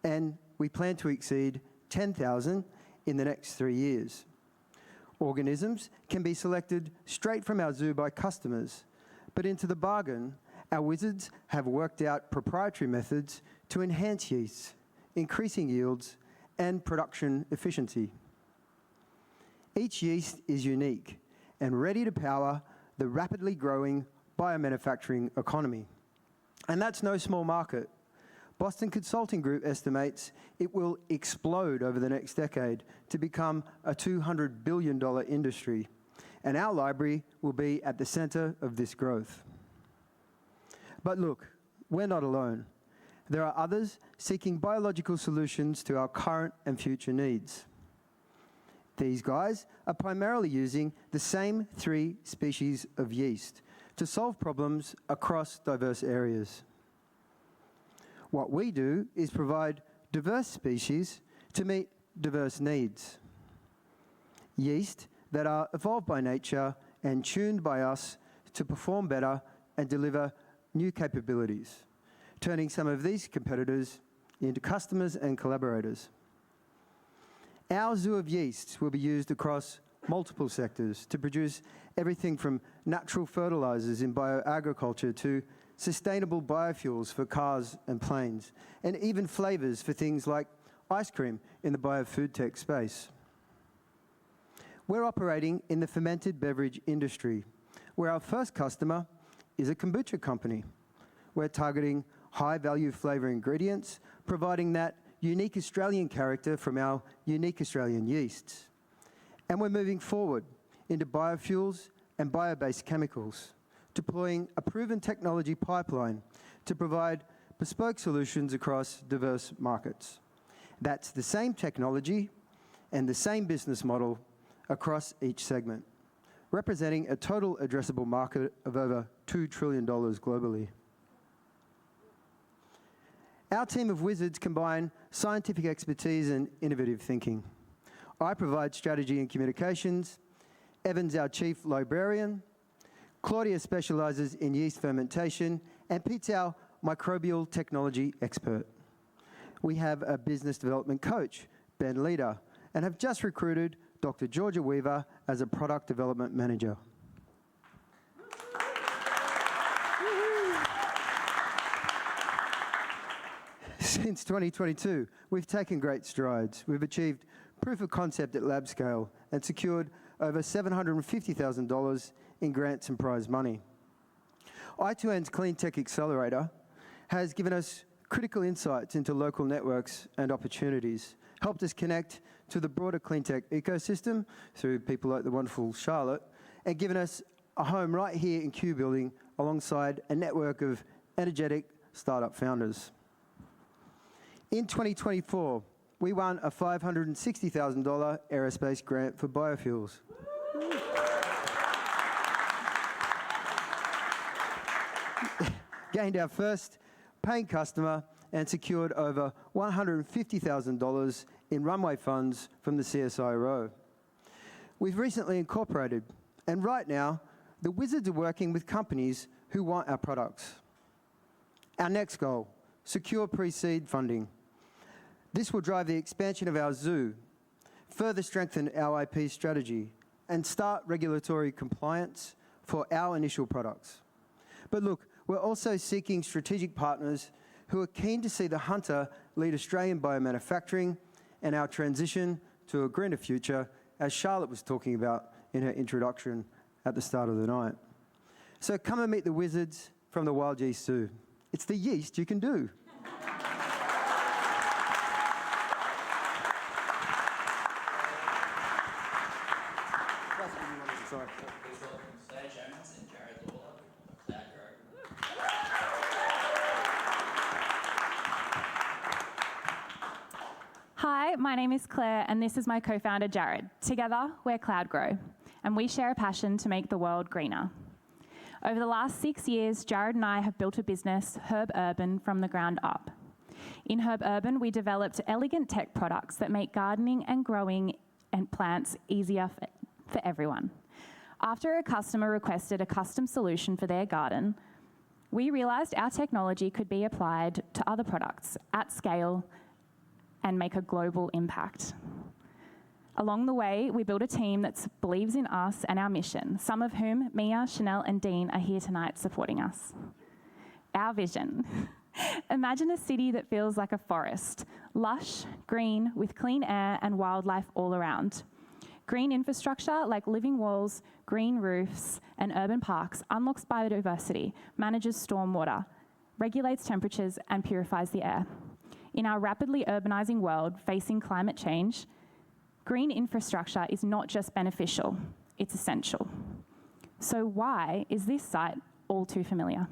and we plan to exceed 10,000 in the next 3 years. Organisms can be selected straight from our zoo by customers, but into the bargain, our wizards have worked out proprietary methods to enhance yeasts, increasing yields and production efficiency. Each yeast is unique and ready to power the rapidly growing biomanufacturing economy. And that's no small market. Boston Consulting Group estimates it will explode over the next decade to become a $200 billion industry. And our library will be at the center of this growth. But look, we're not alone. There are others seeking biological solutions to our current and future needs. These guys are primarily using the same 3 species of yeast to solve problems across diverse areas. What we do is provide diverse species to meet diverse needs. Yeast that are evolved by nature and tuned by us to perform better and deliver new capabilities, turning some of these competitors into customers and collaborators. Our zoo of yeasts will be used across multiple sectors to produce everything from natural fertilizers in bioagriculture to sustainable biofuels for cars and planes, and even flavors for things like ice cream in the biofood tech space. We're operating in the fermented beverage industry, where our first customer is a kombucha company. We're targeting high-value flavor ingredients, providing that unique Australian character from our unique Australian yeasts. And we're moving forward into biofuels and bio-based chemicals, deploying a proven technology pipeline to provide bespoke solutions across diverse markets. That's the same technology and the same business model across each segment, representing a total addressable market of over $2 trillion globally. Our team of wizards combine scientific expertise and innovative thinking. I provide strategy and communications, Evan's our chief librarian, Claudia specializes in yeast fermentation, and Pete's our microbial technology expert. We have a business development coach, Ben Leader, and have just recruited Dr. Georgia Weaver as a product development manager. Since 2022, we've taken great strides. We've achieved proof of concept at lab scale and secured over $750,000 in grants and prize money. I2N's Clean Tech Accelerator has given us critical insights into local networks and opportunities, helped us connect to the broader clean tech ecosystem through people like the wonderful Charlotte, and given us a home right here in Q Building alongside a network of energetic startup founders. In 2024, we won a $560,000 aerospace grant for biofuels. Gained our first paying customer and secured over $150,000 in runway funds from the CSIRO. We've recently incorporated, and right now, the wizards are working with companies who want our products. Our next goal, secure pre-seed funding. This will drive the expansion of our zoo, further strengthen our IP strategy, and start regulatory compliance for our initial products. But look, we're also seeking strategic partners who are keen to see the hunter lead Australian biomanufacturing and our transition to a greener future, as Charlotte was talking about in her introduction at the start of the night. So come and meet the wizards from the Wild Yeast Zoo. It's the yeast you can do. Hi, my name is Claire, and this is my co-founder, Jared. Together, we're CloudGrow, and we share a passion to make the world greener. Over the last 6 years, Jared and I have built a business, Herb Urban, from the ground up. In Herb Urban, we developed elegant tech products that make gardening and growing and plants easier for everyone. After a customer requested a custom solution for their garden, we realised our technology could be applied to other products at scale and make a global impact. Along the way, we built a team that believes in us and our mission, some of whom, Mia, Chanel and Dean, are here tonight supporting us. Our vision. Imagine a city that feels like a forest, lush, green, with clean air and wildlife all around. Green infrastructure like living walls, green roofs, and urban parks unlocks biodiversity, manages stormwater, regulates temperatures, and purifies the air. In our rapidly urbanising world facing climate change, green infrastructure is not just beneficial, it's essential. So why is this site all too familiar?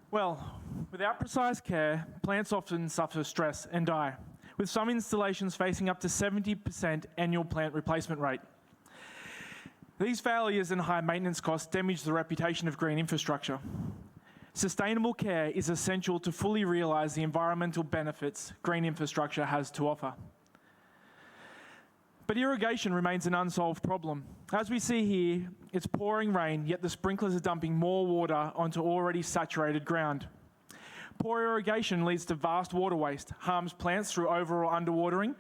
Well, without precise care, plants often suffer stress and die, with some installations facing up to 70% annual plant replacement rate. These failures and high maintenance costs damage the reputation of green infrastructure. Sustainable care is essential to fully realise the environmental benefits green infrastructure has to offer. But irrigation remains an unsolved problem. As we see here, it's pouring rain, yet the sprinklers are dumping more water onto already saturated ground. Poor irrigation leads to vast water waste, harms plants through over or underwatering,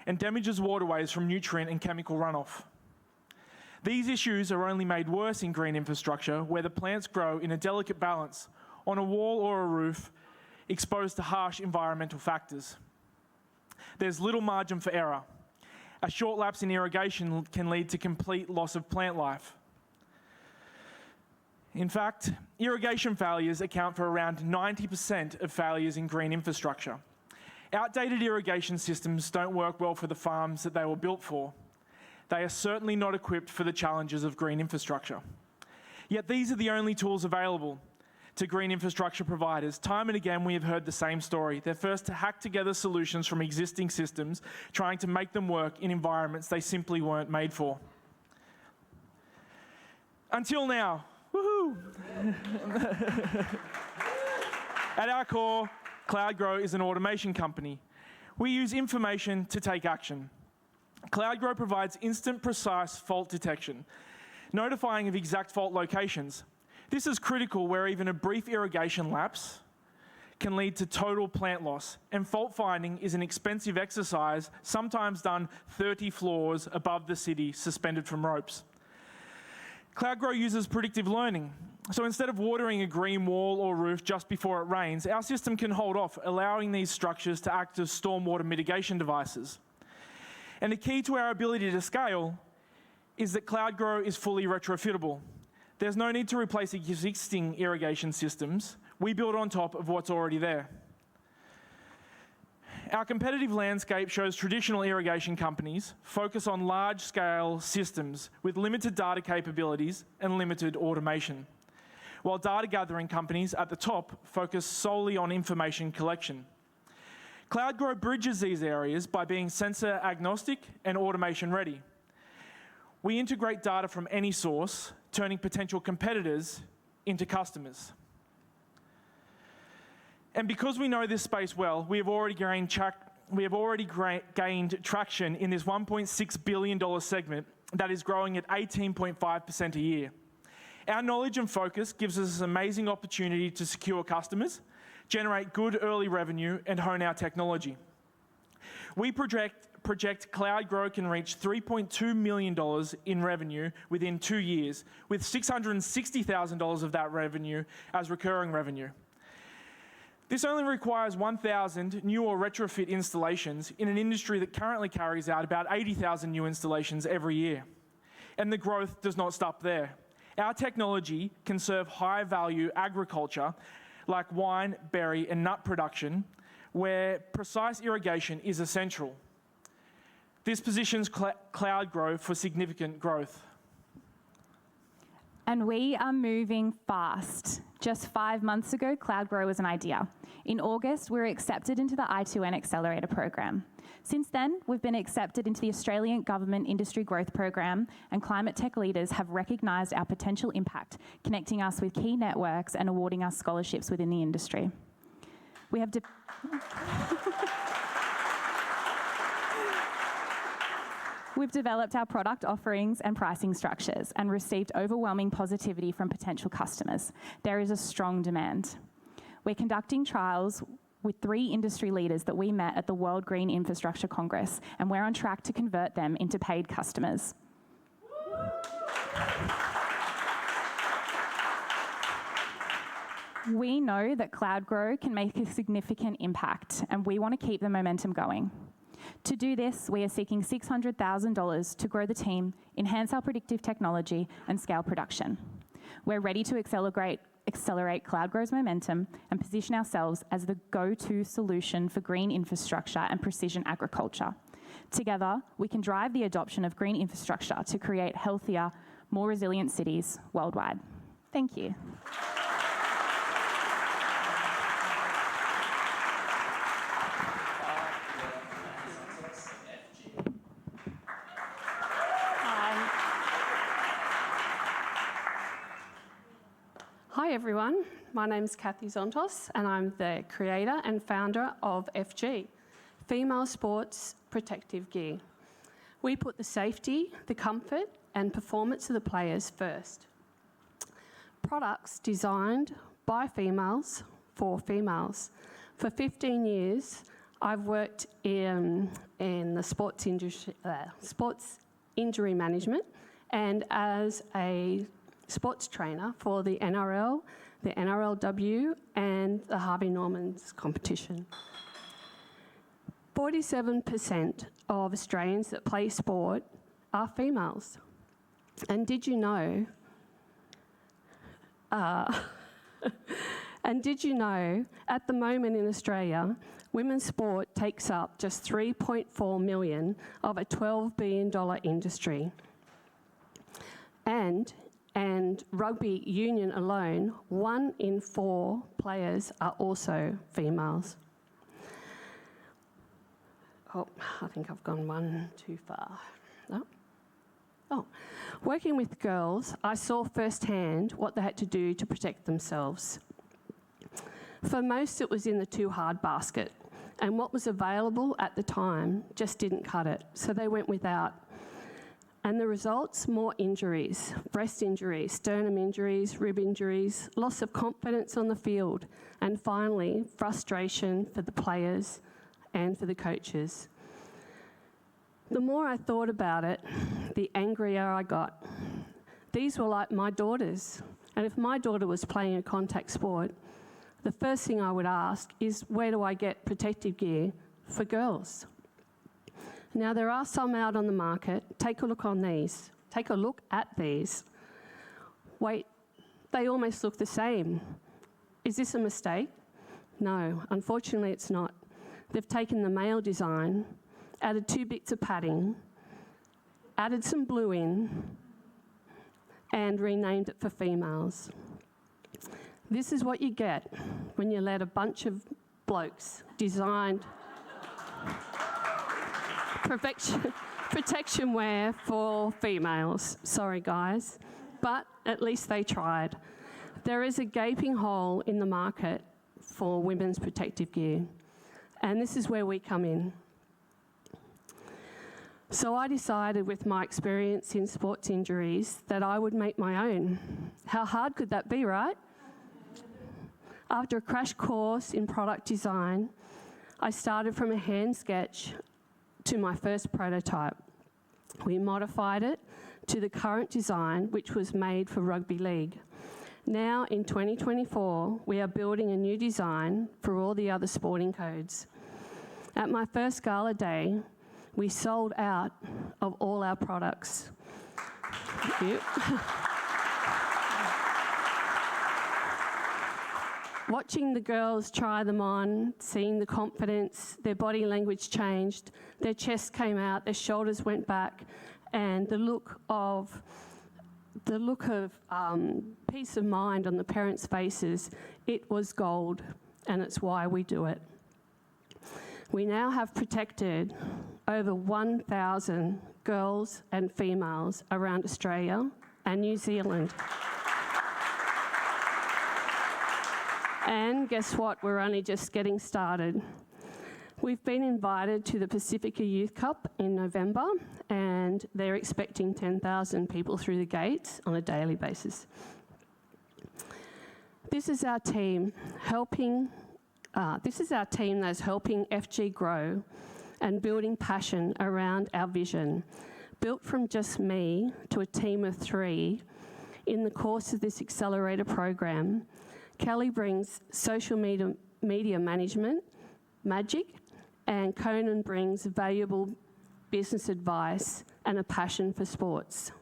and damages waterways from nutrient and chemical runoff. These issues are only made worse in green infrastructure, where the plants grow in a delicate balance, on a wall or a roof, exposed to harsh environmental factors. There's little margin for error. A short lapse in irrigation can lead to complete loss of plant life. In fact, irrigation failures account for around 90% of failures in green infrastructure. Outdated irrigation systems don't work well for the farms that they were built for. They are certainly not equipped for the challenges of green infrastructure. Yet these are the only tools available to green infrastructure providers. Time and again, we have heard the same story. They're first to hack together solutions from existing systems, trying to make them work in environments they simply weren't made for. Until now. Woohoo! At our core, CloudGrow is an automation company. We use information to take action. CloudGrow provides instant, precise fault detection, notifying of exact fault locations. This is critical where even a brief irrigation lapse can lead to total plant loss, and fault finding is an expensive exercise, sometimes done 30 floors above the city, suspended from ropes. CloudGrow uses predictive learning. So instead of watering a green wall or roof just before it rains, our system can hold off, allowing these structures to act as stormwater mitigation devices. And the key to our ability to scale is that CloudGrow is fully retrofittable. There's no need to replace existing irrigation systems. We build on top of what's already there. Our competitive landscape shows traditional irrigation companies focus on large-scale systems with limited data capabilities and limited automation, while data gathering companies at the top focus solely on information collection. CloudGrow bridges these areas by being sensor agnostic and automation ready. We integrate data from any source, turning potential competitors into customers. And because we know this space well, we have already gained traction in this $1.6 billion segment that is growing at 18.5% a year. Our knowledge and focus gives us an amazing opportunity to secure customers, generate good early revenue, and hone our technology. We project CloudGrow can reach $3.2 million in revenue within 2 years, with $660,000 of that revenue as recurring revenue. This only requires 1,000 new or retrofit installations in an industry that currently carries out about 80,000 new installations every year. And the growth does not stop there. Our technology can serve high-value agriculture like wine, berry, and nut production, where precise irrigation is essential. This positions CloudGrow for significant growth. And we are moving fast. Just 5 months ago, CloudGrow was an idea. In August, we were accepted into the I2N Accelerator program. Since then, we've been accepted into the Australian Government Industry Growth Program, and climate tech leaders have recognised our potential impact, connecting us with key networks and awarding us scholarships within the industry. We have We've developed our product offerings and pricing structures and received overwhelming positivity from potential customers. There is a strong demand. We're conducting trials with 3 industry leaders that we met at the World Green Infrastructure Congress, and we're on track to convert them into paid customers. We know that CloudGrow can make a significant impact, and we want to keep the momentum going. To do this, we are seeking $600,000 to grow the team, enhance our predictive technology, and scale production. We're ready to accelerate CloudGrow's momentum and position ourselves as the go-to solution for green infrastructure and precision agriculture. Together, we can drive the adoption of green infrastructure to create healthier, more resilient cities worldwide. Thank you. Hi everyone, my name is Kathy Zontos and I'm the creator and founder of FG, Female Sports Protective Gear. We put the safety, the comfort and performance of the players first. Products designed by females for females. For 15 years, I've worked in the sports injury management and as a sports trainer for the NRL, the NRLW and the Harvey Norman's competition. 47% of Australians that play sport are females. And did you know, at the moment in Australia, women's sport takes up just 3.4 million of a $12 billion industry. And rugby union alone, 1 in 4 players are also females. Oh, I think I've gone one too far. Oh. Working with girls, I saw firsthand what they had to do to protect themselves. For most, it was in the too hard basket, and what was available at the time just didn't cut it, so they went without. And the results, more injuries, breast injuries, sternum injuries, rib injuries, loss of confidence on the field, and finally, frustration for the players and for the coaches. The more I thought about it, the angrier I got. These were like my daughters, and if my daughter was playing a contact sport, the first thing I would ask is, where do I get protective gear for girls? Now, there are some out on the market. Take a look on these. Take a look at these. Wait, they almost look the same. Is this a mistake? No, unfortunately it's not. They've taken the male design, added 2 bits of padding, added some blue in, and renamed it for females. This is what you get when you let a bunch of blokes designed protection wear for females. Sorry, guys, but at least they tried. There is a gaping hole in the market for women's protective gear, and this is where we come in. So I decided, with my experience in sports injuries, that I would make my own. How hard could that be, right? After a crash course in product design, I started from a hand sketch to my first prototype. We modified it to the current design, which was made for rugby league. Now, in 2024, we are building a new design for all the other sporting codes. At my first gala day, we sold out of all our products. Thank you. Watching the girls try them on, seeing the confidence, their body language changed, their chest came out, their shoulders went back, and the look of the look of peace of mind on the parents' faces, it was gold, and it's why we do it. We now have protected over 1,000 girls and females around Australia and New Zealand. And guess what? We're only just getting started. We've been invited to the Pacifica Youth Cup in November, and they're expecting 10,000 people through the gates on a daily basis. This is our team that's helping FG grow and building passion around our vision. Built from just me to a team of 3 in the course of this accelerator program, Kelly brings social media management, magic, and Conan brings valuable business advice and a passion for sports.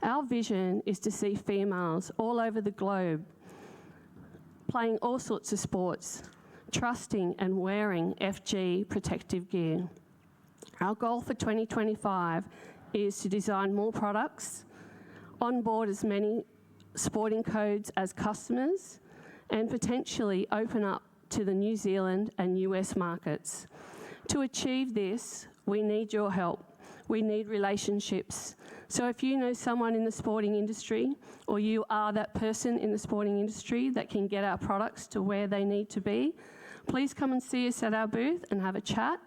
Our vision is to see females all over the globe playing all sorts of sports, trusting and wearing FG protective gear. Our goal for 2025 is to design more products, onboard as many sporting codes as customers, and potentially open up to the New Zealand and US markets. To achieve this, we need your help. We need relationships. So if you know someone in the sporting industry, or you are that person in the sporting industry that can get our products to where they need to be, please come and see us at our booth and have a chat.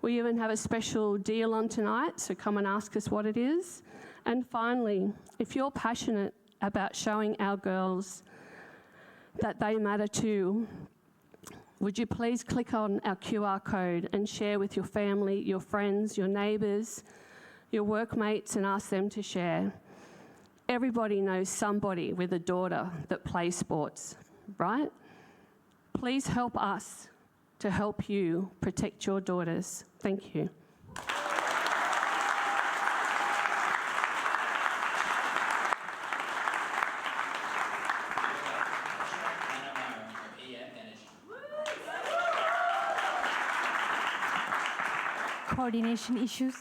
We even have a special deal on tonight, so come and ask us what it is. And finally, if you're passionate about showing our girls that they matter too, would you please click on our QR code and share with your family, your friends, your neighbours, your workmates, and ask them to share. Everybody knows somebody with a daughter that plays sports, right? Please help us to help you protect your daughters. Thank you. Coordination issues.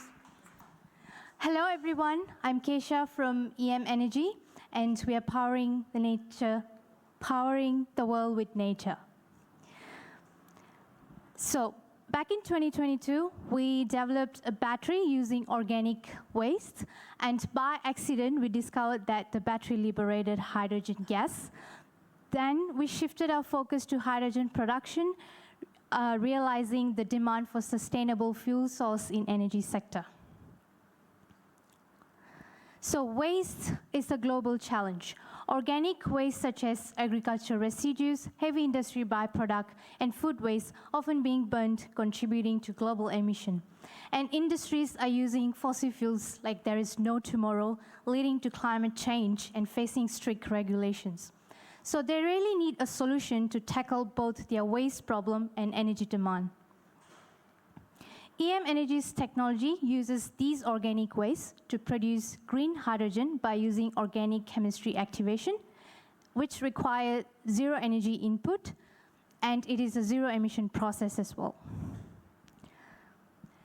Hello everyone, I'm Kesha from EM Energy, and we are powering the world with nature. So back in 2022, we developed a battery using organic waste, and by accident, we discovered that the battery liberated hydrogen gas. Then we shifted our focus to hydrogen production, realizing the demand for sustainable fuel source in energy sector. So waste is a global challenge. Organic waste such as agricultural residues, heavy industry byproduct, and food waste often being burnt, contributing to global emission. And industries are using fossil fuels like there is no tomorrow, leading to climate change and facing strict regulations. So they really need a solution to tackle both their waste problem and energy demand. EM Energy's technology uses these organic wastes to produce green hydrogen by using organic chemistry activation, which require zero energy input, and it is a zero emission process as well.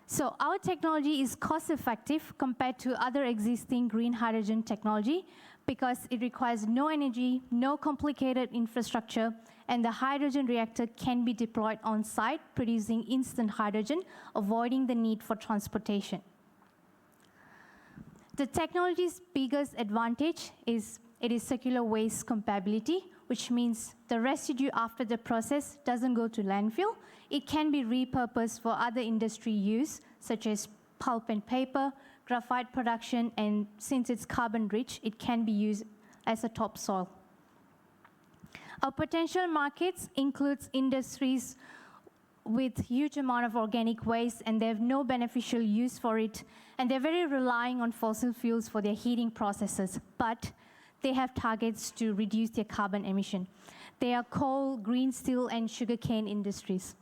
So our technology is cost effective compared to other existing green hydrogen technology because it requires no energy, no complicated infrastructure, and the hydrogen reactor can be deployed on site, producing instant hydrogen, avoiding the need for transportation. The technology's biggest advantage is it is circular waste compatibility, which means the residue after the process doesn't go to landfill. It can be repurposed for other industry use, such as pulp and paper, graphite production, and since it's carbon rich, it can be used as a topsoil. Our potential markets includes industries with huge amount of organic waste, and they have no beneficial use for it, and they're very relying on fossil fuels for their heating processes, but they have targets to reduce their carbon emission. They are coal, green steel, and sugarcane industries.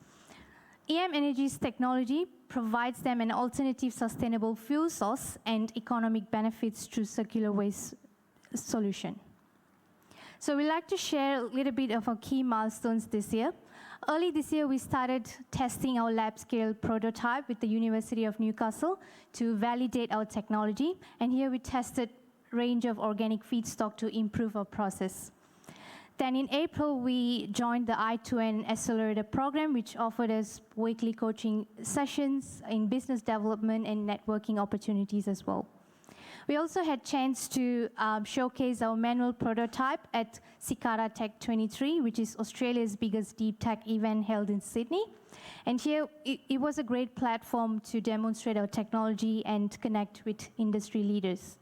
EM Energy's technology provides them an alternative sustainable fuel source and economic benefits through circular waste solution. So we'd like to share a little bit of our key milestones this year. Early this year, we started testing our lab-scale prototype with the University of Newcastle to validate our technology. And here we tested range of organic feedstock to improve our process. Then in April, we joined the I2N Accelerator program, which offered us weekly coaching sessions in business development and networking opportunities as well. We also had chance to showcase our manual prototype at Cicada Tech 23, which is Australia's biggest deep tech event held in Sydney. And here, it was a great platform to demonstrate our technology and connect with industry leaders.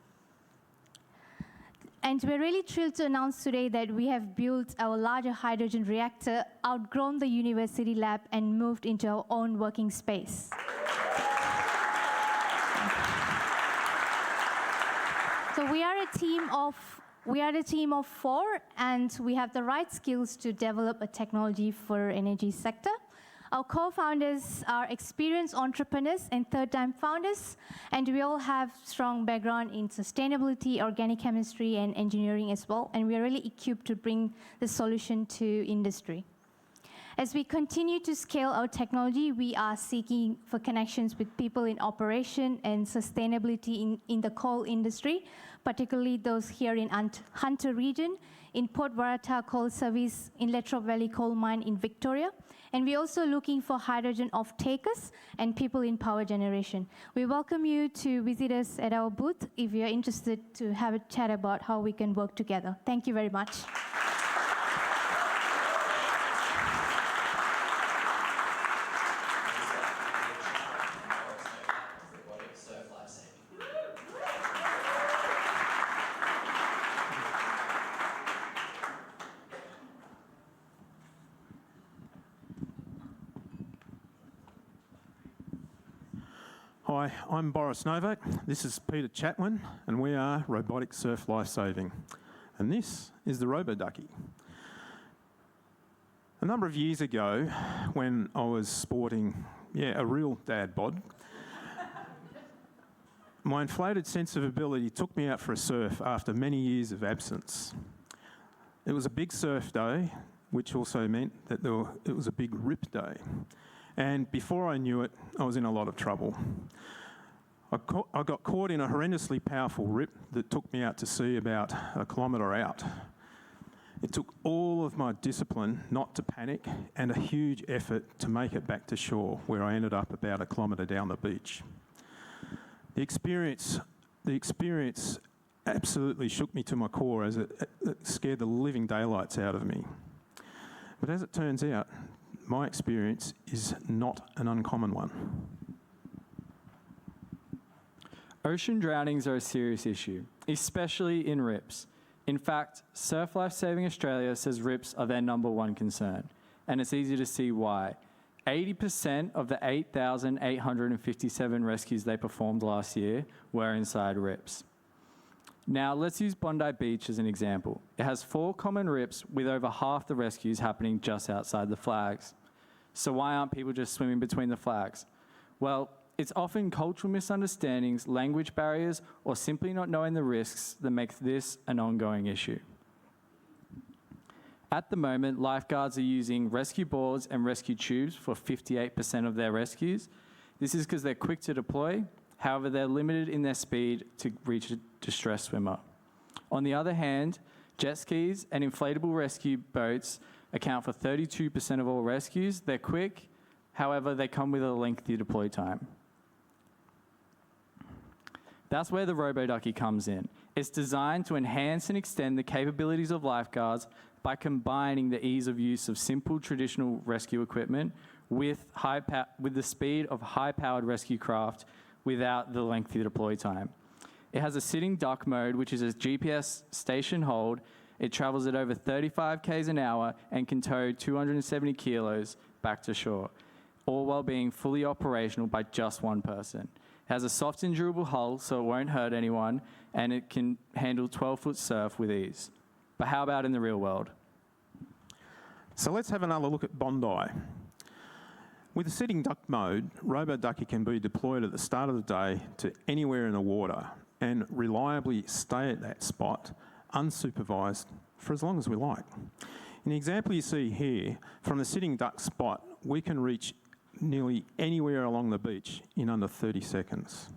And we're really thrilled to announce today that we have built our larger hydrogen reactor, outgrown the university lab, and moved into our own working space. So we are a team of 4, and we have the right skills to develop a technology for energy sector. Our co-founders are experienced entrepreneurs and third-time founders, and we all have strong background in sustainability, organic chemistry, and engineering as well, and we are really equipped to bring the solution to industry. As we continue to scale our technology, we are seeking for connections with people in operation and sustainability in the coal industry, particularly those here in Hunter region, in Port Waratah Coal Service, in Latrobe Valley Coal Mine in Victoria. And we're also looking for hydrogen off-takers and people in power generation. We welcome you to visit us at our booth if you're interested to have a chat about how we can work together. Thank you very much. Hi, I'm Boris Novak. This is Peter Chatwin, and we are Robotic Surf Lifesaving. And this is the RoboDucky. A number of years ago, when I was sporting, a real dad bod, my inflated sense of ability took me out for a surf after many years of absence. It was a big surf day, which also meant that it was a big rip day. And before I knew it, I was in a lot of trouble. I got caught in a horrendously powerful rip that took me out to sea about a kilometre out. It took all of my discipline not to panic and a huge effort to make it back to shore, where I ended up about a kilometre down the beach. The experience absolutely shook me to my core as it scared the living daylights out of me. But as it turns out, my experience is not an uncommon one. Ocean drownings are a serious issue, especially in rips. In fact, Surf Life Saving Australia says rips are their #1 concern, and it's easy to see why. 80% of the 8,857 rescues they performed last year were inside rips. Now, let's use Bondi Beach as an example. It has 4 common rips with over half the rescues happening just outside the flags. So why aren't people just swimming between the flags? Well, it's often cultural misunderstandings, language barriers, or simply not knowing the risks that makes this an ongoing issue. At the moment, lifeguards are using rescue boards and rescue tubes for 58% of their rescues. This is because they're quick to deploy. However, they're limited in their speed to reach a distressed swimmer. On the other hand, jet skis and inflatable rescue boats account for 32% of all rescues. They're quick, however, they come with a lengthy deploy time. That's where the RoboDucky comes in. It's designed to enhance and extend the capabilities of lifeguards by combining the ease of use of simple traditional rescue equipment with the speed of high-powered rescue craft without the lengthy deploy time. It has a sitting duck mode, which is a GPS station hold. It travels at over 35 k's an hour and can tow 270 kilos back to shore, all while being fully operational by just one person. It has a soft and durable hull, so it won't hurt anyone, and it can handle 12-foot surf with ease. But how about in the real world? So let's have another look at Bondi. With the sitting duck mode, RoboDucky can be deployed at the start of the day to anywhere in the water and reliably stay at that spot unsupervised for as long as we like. In the example you see here, from the sitting duck spot, we can reach nearly anywhere along the beach in under 30 seconds.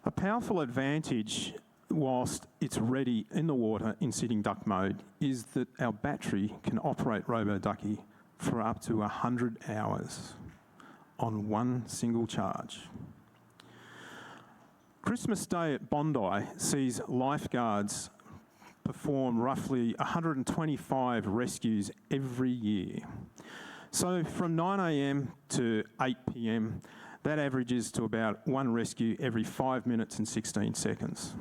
A powerful advantage whilst it's ready in the water in sitting duck mode, is that our battery can operate RoboDucky for up to 100 hours on one single charge. Christmas Day at Bondi sees lifeguards perform roughly 125 rescues every year. So from 9 a.m. to 8 p.m, that averages to about one rescue every 5 minutes and 16 seconds.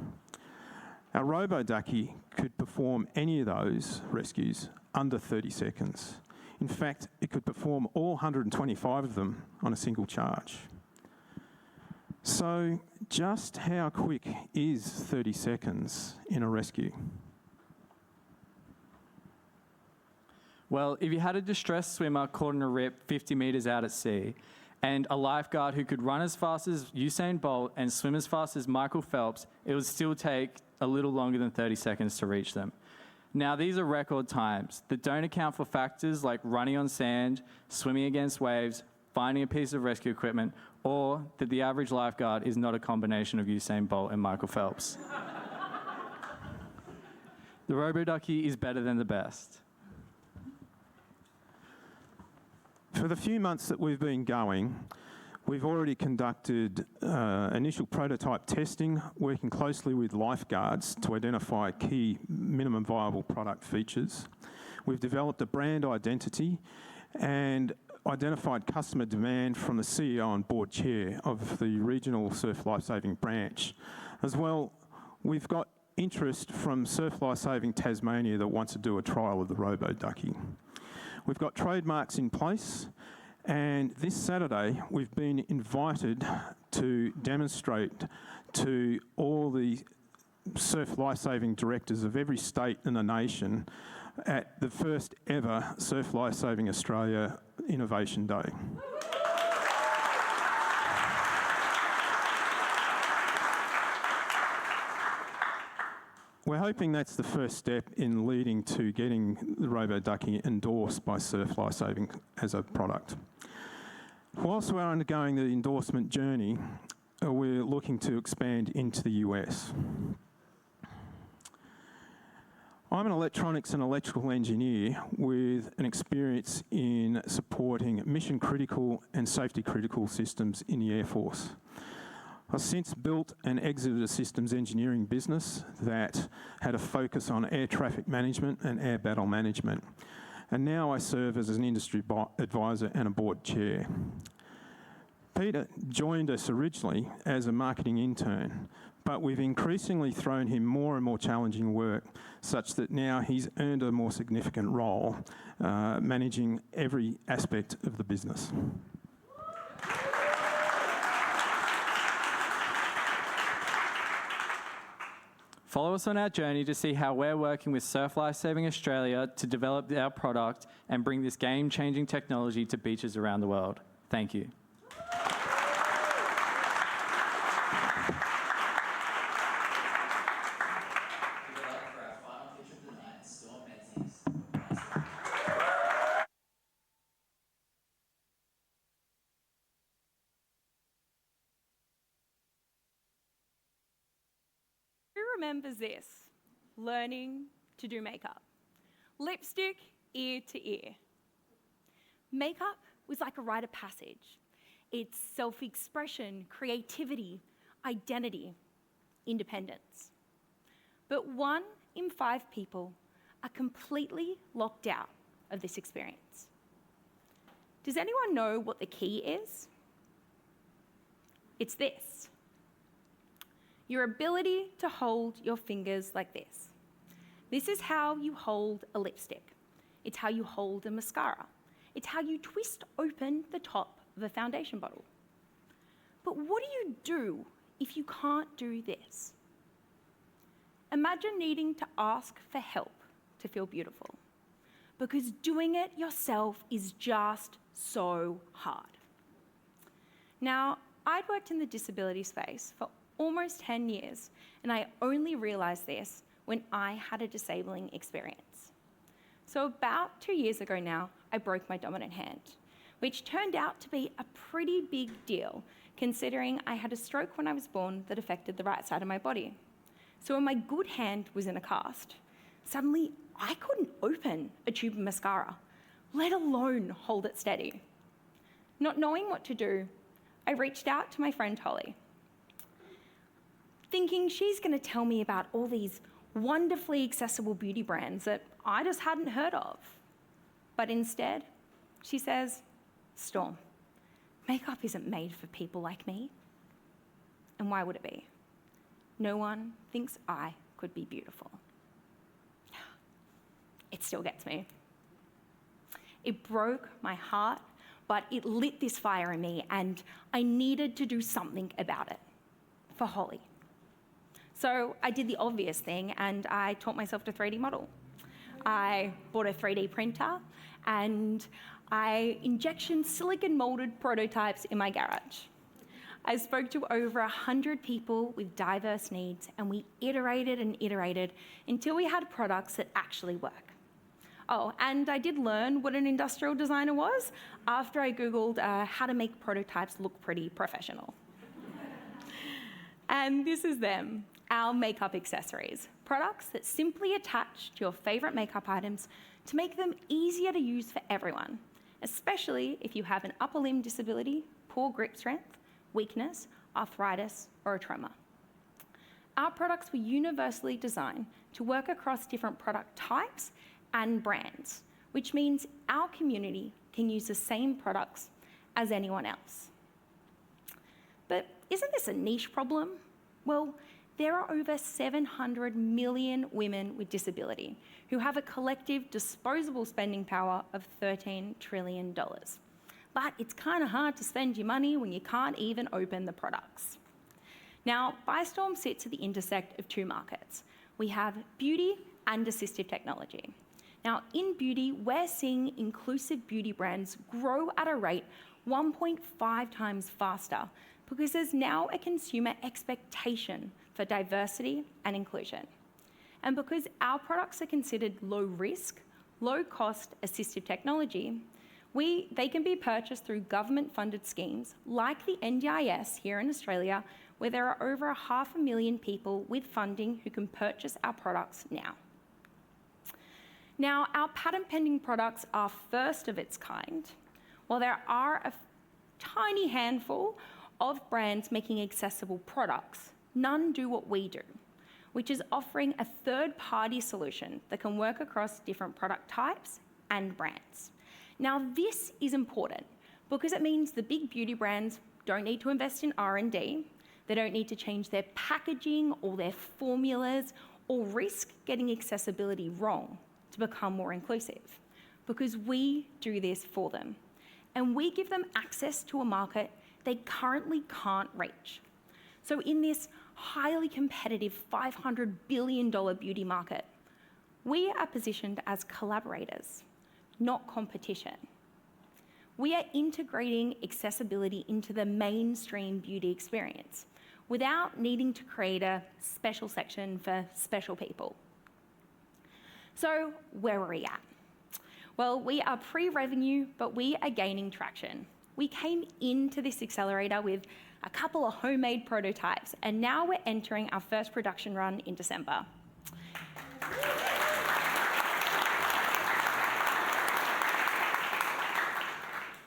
Our RoboDucky could perform any of those rescues under 30 seconds. In fact, it could perform all 125 of them on a single charge. So just how quick is 30 seconds in a rescue? Well, if you had a distressed swimmer caught in a rip 50 metres out at sea, and a lifeguard who could run as fast as Usain Bolt and swim as fast as Michael Phelps, it would still take a little longer than 30 seconds to reach them. Now, these are record times that don't account for factors like running on sand, swimming against waves, finding a piece of rescue equipment, or that the average lifeguard is not a combination of Usain Bolt and Michael Phelps. The RoboDucky is better than the best. For the few months that we've been going, we've already conducted initial prototype testing, working closely with lifeguards to identify key minimum viable product features. We've developed a brand identity and identified customer demand from the CEO and board chair of the regional surf lifesaving branch. As well, we've got interest from Surf Lifesaving Tasmania that wants to do a trial of the RoboDucky. We've got trademarks in place, and this Saturday we've been invited to demonstrate to all the surf lifesaving directors of every state in the nation at the first ever Surf Lifesaving Australia Innovation Day. We're hoping that's the first step in leading to getting the RoboDucky endorsed by Surf Lifesaving as a product. Whilst we're undergoing the endorsement journey, we're looking to expand into the US. I'm an electronics and electrical engineer with an experience in supporting mission critical and safety critical systems in the Air Force. I've since built and exited a systems engineering business that had a focus on air traffic management and air battle management. And now I serve as an industry advisor and a board chair. Peter joined us originally as a marketing intern, but we've increasingly thrown him more and more challenging work, such that now he's earned a more significant role, managing every aspect of the business. Follow us on our journey to see how we're working with Surf Lifesaving Australia to develop our product and bring this game-changing technology to beaches around the world. Thank you. Who remembers this? Learning to do makeup. Lipstick, ear to ear. Makeup was like a rite of passage. It's self-expression, creativity, identity, independence. But 1 in 5 people are completely locked out of this experience. Does anyone know what the key is? It's this. Your ability to hold your fingers like this. This is how you hold a lipstick. It's how you hold a mascara. It's how you twist open the top of a foundation bottle. But what do you do if you can't do this? Imagine needing to ask for help to feel beautiful, because doing it yourself is just so hard. Now, I'd worked in the disability space for almost 10 years, and I only realised this when I had a disabling experience. So about 2 years ago now, I broke my dominant hand, which turned out to be a pretty big deal, considering I had a stroke when I was born that affected the right side of my body. So when my good hand was in a cast, suddenly I couldn't open a tube of mascara, let alone hold it steady. Not knowing what to do, I reached out to my friend Holly, thinking she's going to tell me about all these wonderfully accessible beauty brands that I just hadn't heard of. But instead, she says, Storm, makeup isn't made for people like me. And why would it be? No one thinks I could be beautiful. It still gets me. It broke my heart, but it lit this fire in me, and I needed to do something about it for Holly. So I did the obvious thing, and I taught myself to 3D model. I bought a 3D printer, and I injection silicon molded prototypes in my garage. I spoke to over 100 people with diverse needs, and we iterated and iterated until we had products that actually work. Oh, and I did learn what an industrial designer was after I Googled how to make prototypes look pretty professional. And this is them, our makeup accessories, products that simply attach to your favorite makeup items to make them easier to use for everyone, especially if you have an upper limb disability, poor grip strength, weakness, arthritis, or a trauma. Our products were universally designed to work across different product types and brands, which means our community can use the same products as anyone else. But isn't this a niche problem? Well, there are over 700 million women with disability who have a collective disposable spending power of $13 trillion. But it's kind of hard to spend your money when you can't even open the products. Now, ByStorm sits at the intersect of two markets. We have beauty and assistive technology. Now, in beauty, we're seeing inclusive beauty brands grow at a rate 1.5 times faster because there's now a consumer expectation for diversity and inclusion. And because our products are considered low risk, low cost assistive technology, they can be purchased through government-funded schemes like the NDIS here in Australia, where there are over 500,000 people with funding who can purchase our products now. Now, our patent-pending products are first of its kind. While there are a tiny handful of brands making accessible products, none do what we do, which is offering a third-party solution that can work across different product types and brands. Now, this is important because it means the big beauty brands don't need to invest in R&D, they don't need to change their packaging or their formulas or risk getting accessibility wrong to become more inclusive, because we do this for them. And we give them access to a market they currently can't reach. So in this highly competitive $500 billion beauty market, we are positioned as collaborators, not competition. We are integrating accessibility into the mainstream beauty experience without needing to create a special section for special people. So where are we at? Well, we are pre-revenue, but we are gaining traction. We came into this accelerator with a couple of homemade prototypes, and now we're entering our first production run in December.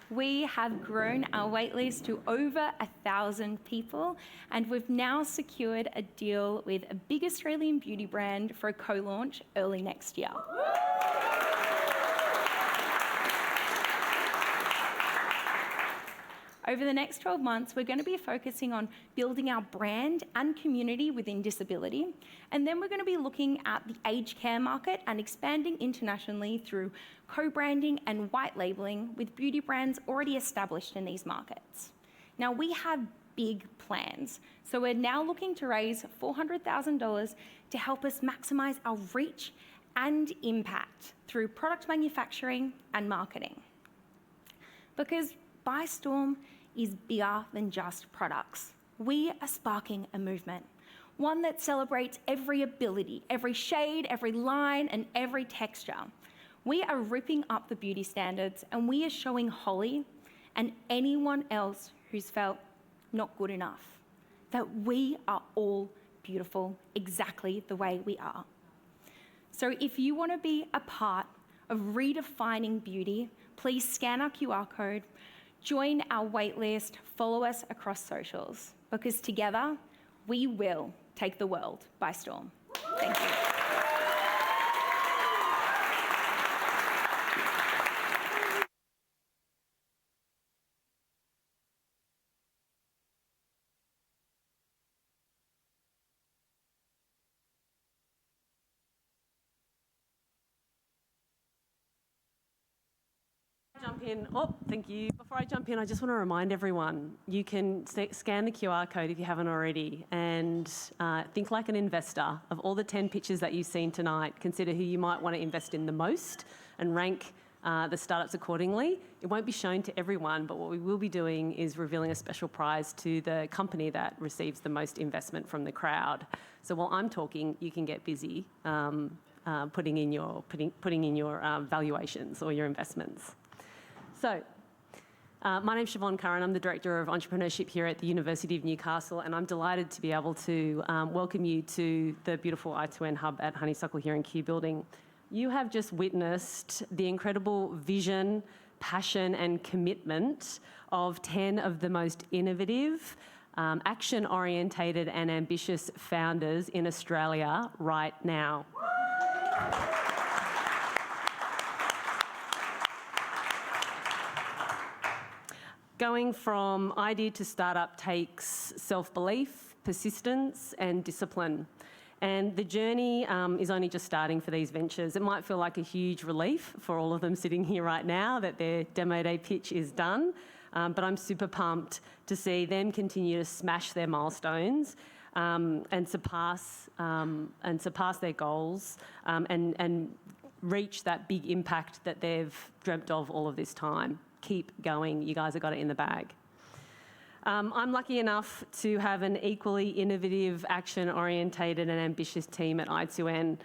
We have grown our waitlist to over 1,000 people, and we've now secured a deal with a big Australian beauty brand for a co-launch early next year. Over the next 12 months, we're going to be focusing on building our brand and community within disability, and then we're going to be looking at the aged care market and expanding internationally through co-branding and white labeling with beauty brands already established in these markets. Now, we have big plans, so we're now looking to raise $400,000 to help us maximize our reach and impact through product manufacturing and marketing. Because ByStorm is bigger than just products. We are sparking a movement, one that celebrates every ability, every shade, every line, and every texture. We are ripping up the beauty standards, and we are showing Holly and anyone else who's felt not good enough that we are all beautiful exactly the way we are. So if you want to be a part of redefining beauty, please scan our QR code, join our waitlist, follow us across socials, because together we will take the world by storm. Thank you. Jump in. Oh, thank you. Before I jump in, I just want to remind everyone, you can scan the QR code if you haven't already, and think like an investor. Of all the 10 pitches that you've seen tonight, consider who you might want to invest in the most and rank the startups accordingly. It won't be shown to everyone, but what we will be doing is revealing a special prize to the company that receives the most investment from the crowd. So while I'm talking, you can get busy putting in your valuations or your investments. So, my name's Siobhan Curran. I'm the Director of Entrepreneurship here at the University of Newcastle, and I'm delighted to be able to welcome you to the beautiful I2N Hub at Honeysuckle here in Q Building. You have just witnessed the incredible vision, passion and commitment of 10 of the most innovative, action-orientated and ambitious founders in Australia right now. Going from idea to startup takes self-belief, persistence and discipline. And the journey is only just starting for these ventures. It might feel like a huge relief for all of them sitting here right now that their demo day pitch is done, but I'm super pumped to see them continue to smash their milestones and surpass their goals and reach that big impact that they've dreamt of all of this time. Keep going. You guys have got it in the bag. I'm lucky enough to have an equally innovative, action-orientated and ambitious team at I2N.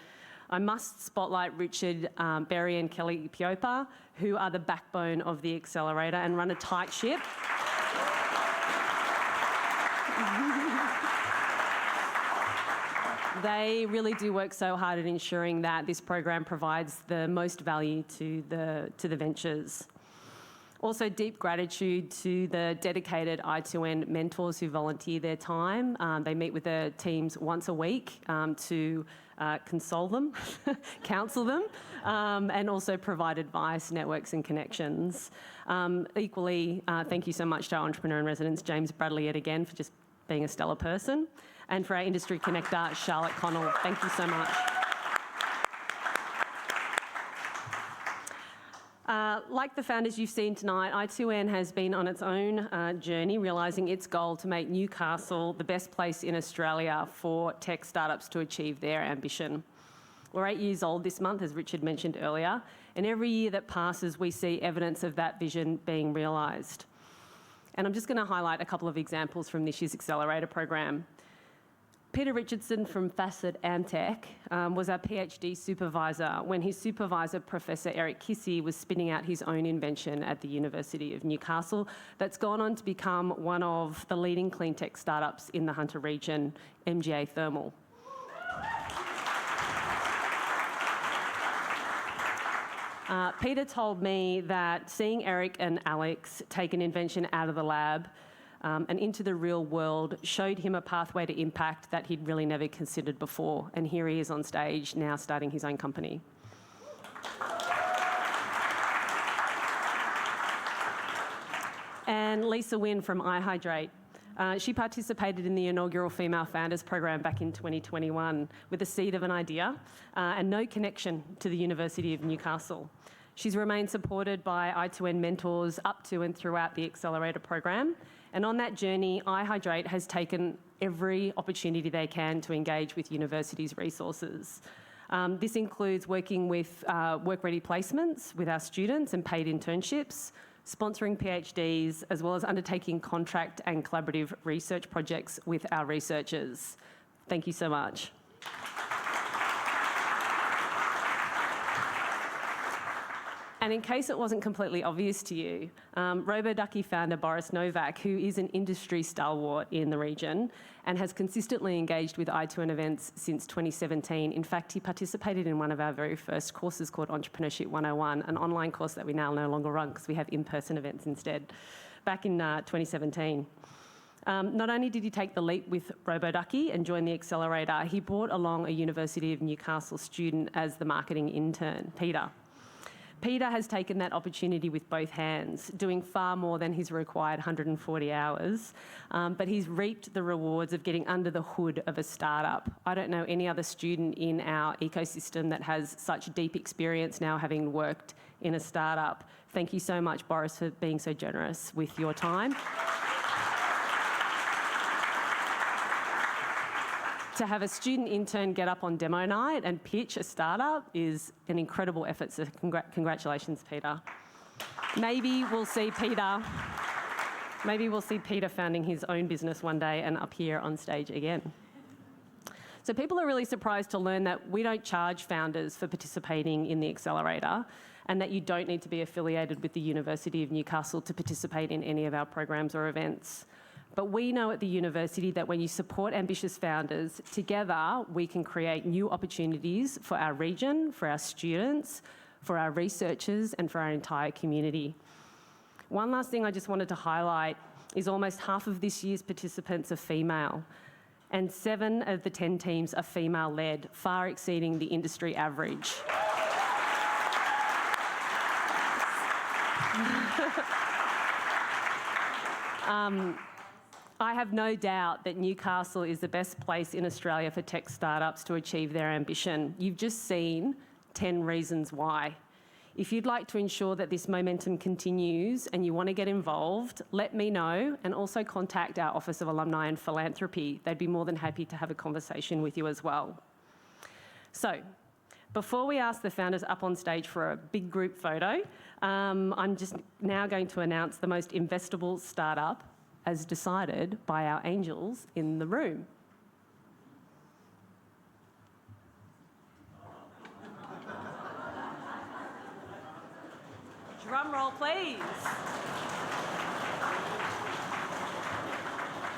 I must spotlight Richard, Berry and Kelly Piopa, who are the backbone of the accelerator and run a tight ship. They really do work so hard at ensuring that this program provides the most value to the ventures. Also, deep gratitude to the dedicated I2N mentors who volunteer their time. They meet with their teams once a week to console them, counsel them, and also provide advice, networks and connections. Equally, thank you so much to our entrepreneur in residence, James Bradley, yet again, for just being a stellar person. And for our industry connector, Charlotte Connell, thank you so much. Like the founders you've seen tonight, I2N has been on its own journey, realising its goal to make Newcastle the best place in Australia for tech startups to achieve their ambition. We're 8 years old this month, as Richard mentioned earlier, and every year that passes, we see evidence of that vision being realised. And I'm just going to highlight a couple of examples from this year's Accelerator program. Peter Richardson from Facet Antec was our PhD supervisor when his supervisor, Professor Eric Kissy, was spinning out his own invention at the University of Newcastle that's gone on to become one of the leading clean tech startups in the Hunter region, MGA Thermal. Peter told me that seeing Eric and Alex take an invention out of the lab and into the real world showed him a pathway to impact that he'd really never considered before. And here he is on stage now starting his own company. And Lisa Wynn from iHydrate. She participated in the inaugural Female Founders Program back in 2021 with a seed of an idea and no connection to the University of Newcastle. She's remained supported by I2N mentors up to and throughout the Accelerator program. And on that journey, iHydrate has taken every opportunity they can to engage with universities' resources. This includes working with work-ready placements with our students and paid internships, sponsoring PhDs, as well as undertaking contract and collaborative research projects with our researchers. Thank you so much. And in case it wasn't completely obvious to you, RoboDucky founder Boris Novak, who is an industry stalwart in the region and has consistently engaged with I2N events since 2017. In fact, he participated in one of our very first courses called Entrepreneurship 101, an online course that we now no longer run because we have in-person events instead, back in 2017. Not only did he take the leap with RoboDucky and join the accelerator, he brought along a University of Newcastle student as the marketing intern, Peter. Peter has taken that opportunity with both hands, doing far more than his required 140 hours, but he's reaped the rewards of getting under the hood of a startup. I don't know any other student in our ecosystem that has such deep experience now having worked in a startup. Thank you so much, Boris, for being so generous with your time. To have a student intern get up on demo night and pitch a startup is an incredible effort, so congratulations, Peter. Maybe we'll see Peter founding his own business one day and up here on stage again. So people are really surprised to learn that we don't charge founders for participating in the accelerator, and that you don't need to be affiliated with the University of Newcastle to participate in any of our programs or events. But we know at the university that when you support ambitious founders, together we can create new opportunities for our region, for our students, for our researchers, and for our entire community. One last thing I just wanted to highlight is almost half of this year's participants are female, and 7 of the 10 teams are female-led, far exceeding the industry average. I have no doubt that Newcastle is the best place in Australia for tech startups to achieve their ambition. You've just seen 10 reasons why. If you'd like to ensure that this momentum continues and you want to get involved, let me know, and also contact our Office of Alumni and Philanthropy. They'd be more than happy to have a conversation with you as well. So, before we ask the founders up on stage for a big group photo, I'm just now going to announce the most investable startup as decided by our angels in the room. Drum roll, please.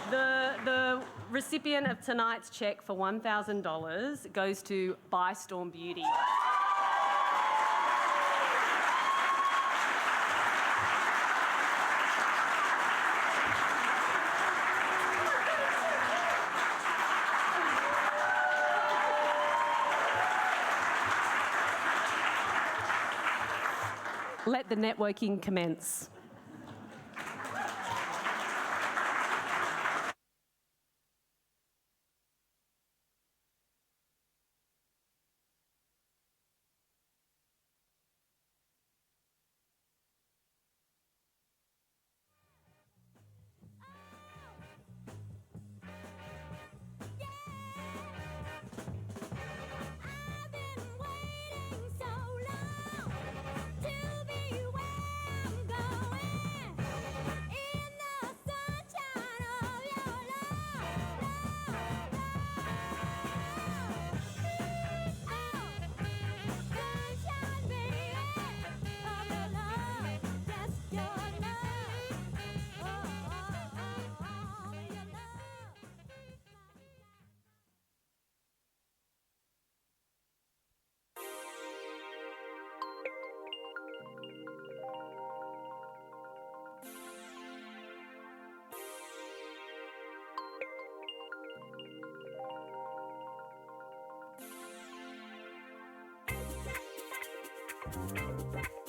The recipient of tonight's cheque for $1,000 goes to By Storm Beauty. Let the networking commence. Thank you.